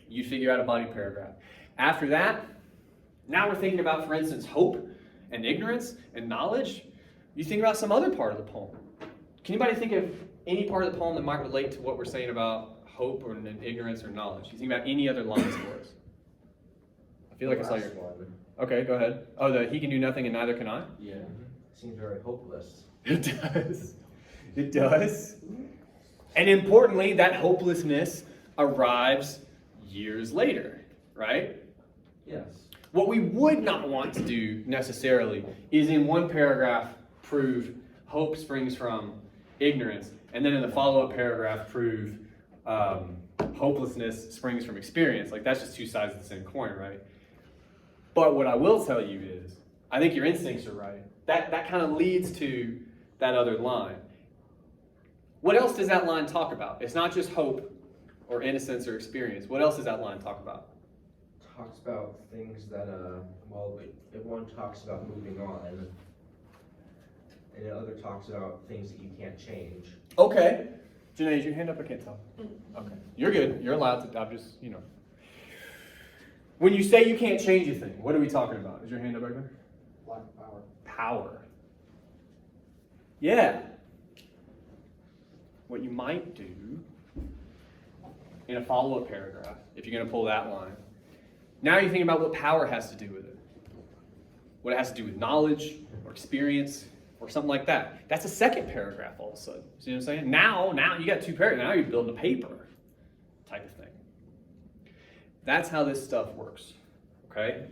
You figure out a body paragraph. After that, now we're thinking about, for instance, hope and ignorance and knowledge. You think about some other part of the poem. Can anybody think of any part of the poem that might relate to what we're saying about hope or ignorance or knowledge? You think about any other lines for us? I feel like I saw your... Okay, go ahead. Oh, the he can do nothing and neither can I? Yeah. Seems very hopeless. It does. It does. And importantly, that hopelessness arrives years later, right? Yes. What we would not want to do necessarily is in one paragraph prove hope springs from ignorance, and then in the follow-up paragraph prove hopelessness springs from experience. Like, that's just two sides of the same coin, right? But what I will tell you is, I think your instincts are right. That kind of leads to that other line. What else does that line talk about? It's not just hope or innocence or experience. What else does that line talk about? Talks about things that, if one talks about moving on, and the other talks about things that you can't change. Okay. Janae, is your hand up? I can't tell. Okay. You're good. You're allowed to. I'm just, When you say you can't change a thing, what are we talking about? Is your hand up right there? Lack of power. Power. Yeah. What you might do in a follow-up paragraph, if you're going to pull that line, now you're thinking about what power has to do with it. What it has to do with knowledge or experience or something like that. That's a second paragraph all of a sudden. See what I'm saying? Now you got two paragraphs. Now you're building a paper type of thing. That's how this stuff works, okay?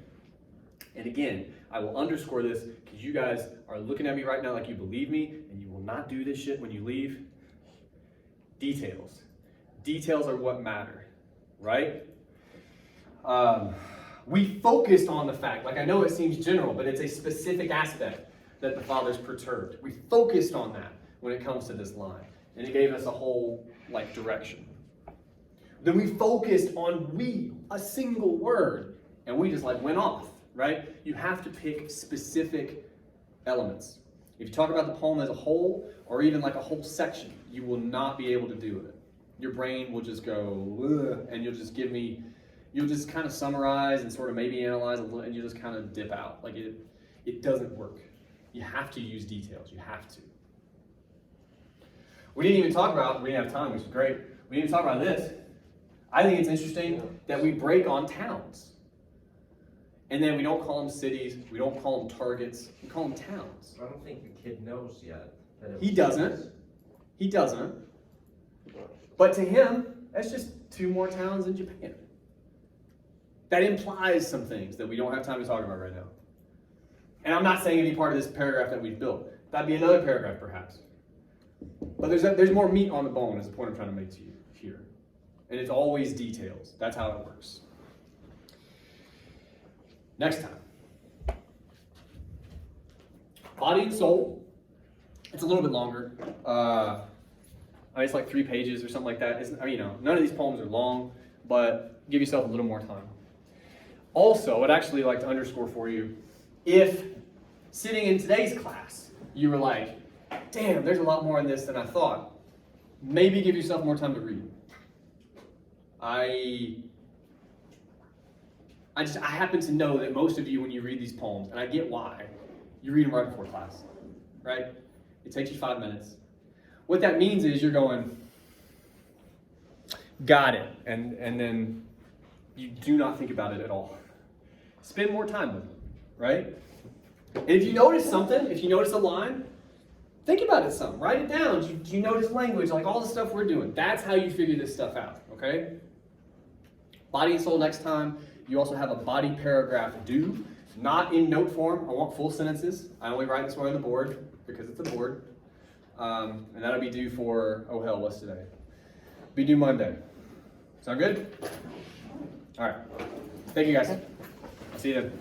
And again, I will underscore this because you guys are looking at me right now like you believe me, and you will not do this shit when you leave. Details. Details are what matter, right? We focused on the fact, like I know it seems general, but it's a specific aspect that the Father's perturbed. We focused on that when it comes to this line, and it gave us a whole direction. Then we focused on a single word, and we just went off, right? You have to pick specific elements. If you talk about the poem as a whole, or even a whole section, you will not be able to do it. Your brain will just go, ugh, and you'll just kind of summarize and sort of maybe analyze a little, and you just kind of dip out. It doesn't work. You have to use details. You have to. We didn't even talk about, we didn't have time, which is great. We didn't even talk about this. I think it's interesting that we break on towns. And then we don't call them cities, we don't call them targets, we call them towns. I don't think the kid knows yet. He doesn't. He doesn't. But to him, that's just two more towns in Japan. That implies some things that we don't have time to talk about right now. And I'm not saying any part of this paragraph that we've built. That'd be another paragraph, perhaps. But there's more meat on the bone, is the point I'm trying to make to you here. And it's always details. That's how it works. Next time. Body and soul. It's a little bit longer. It's 3 pages or something like that. None of these poems are long, but give yourself a little more time. Also, I'd actually like to underscore for you, if sitting in today's class, you were like, damn, there's a lot more in this than I thought, maybe give yourself more time to read. I happen to know that most of you, when you read these poems, and I get why, you read them right before class, right? It takes you 5 minutes. What that means is you're going, got it, and then you do not think about it at all. Spend more time with it, right? And if you notice something, if you notice a line, think about it some. Write it down. Do you notice language, all the stuff we're doing? That's how you figure this stuff out, okay? Body and soul next time. You also have a body paragraph due, not in note form. I want full sentences. I only write this way on the board because it's a board. And that'll be due for, oh hell, what's today? Be due Monday. Sound good? All right. Thank you guys. See you then.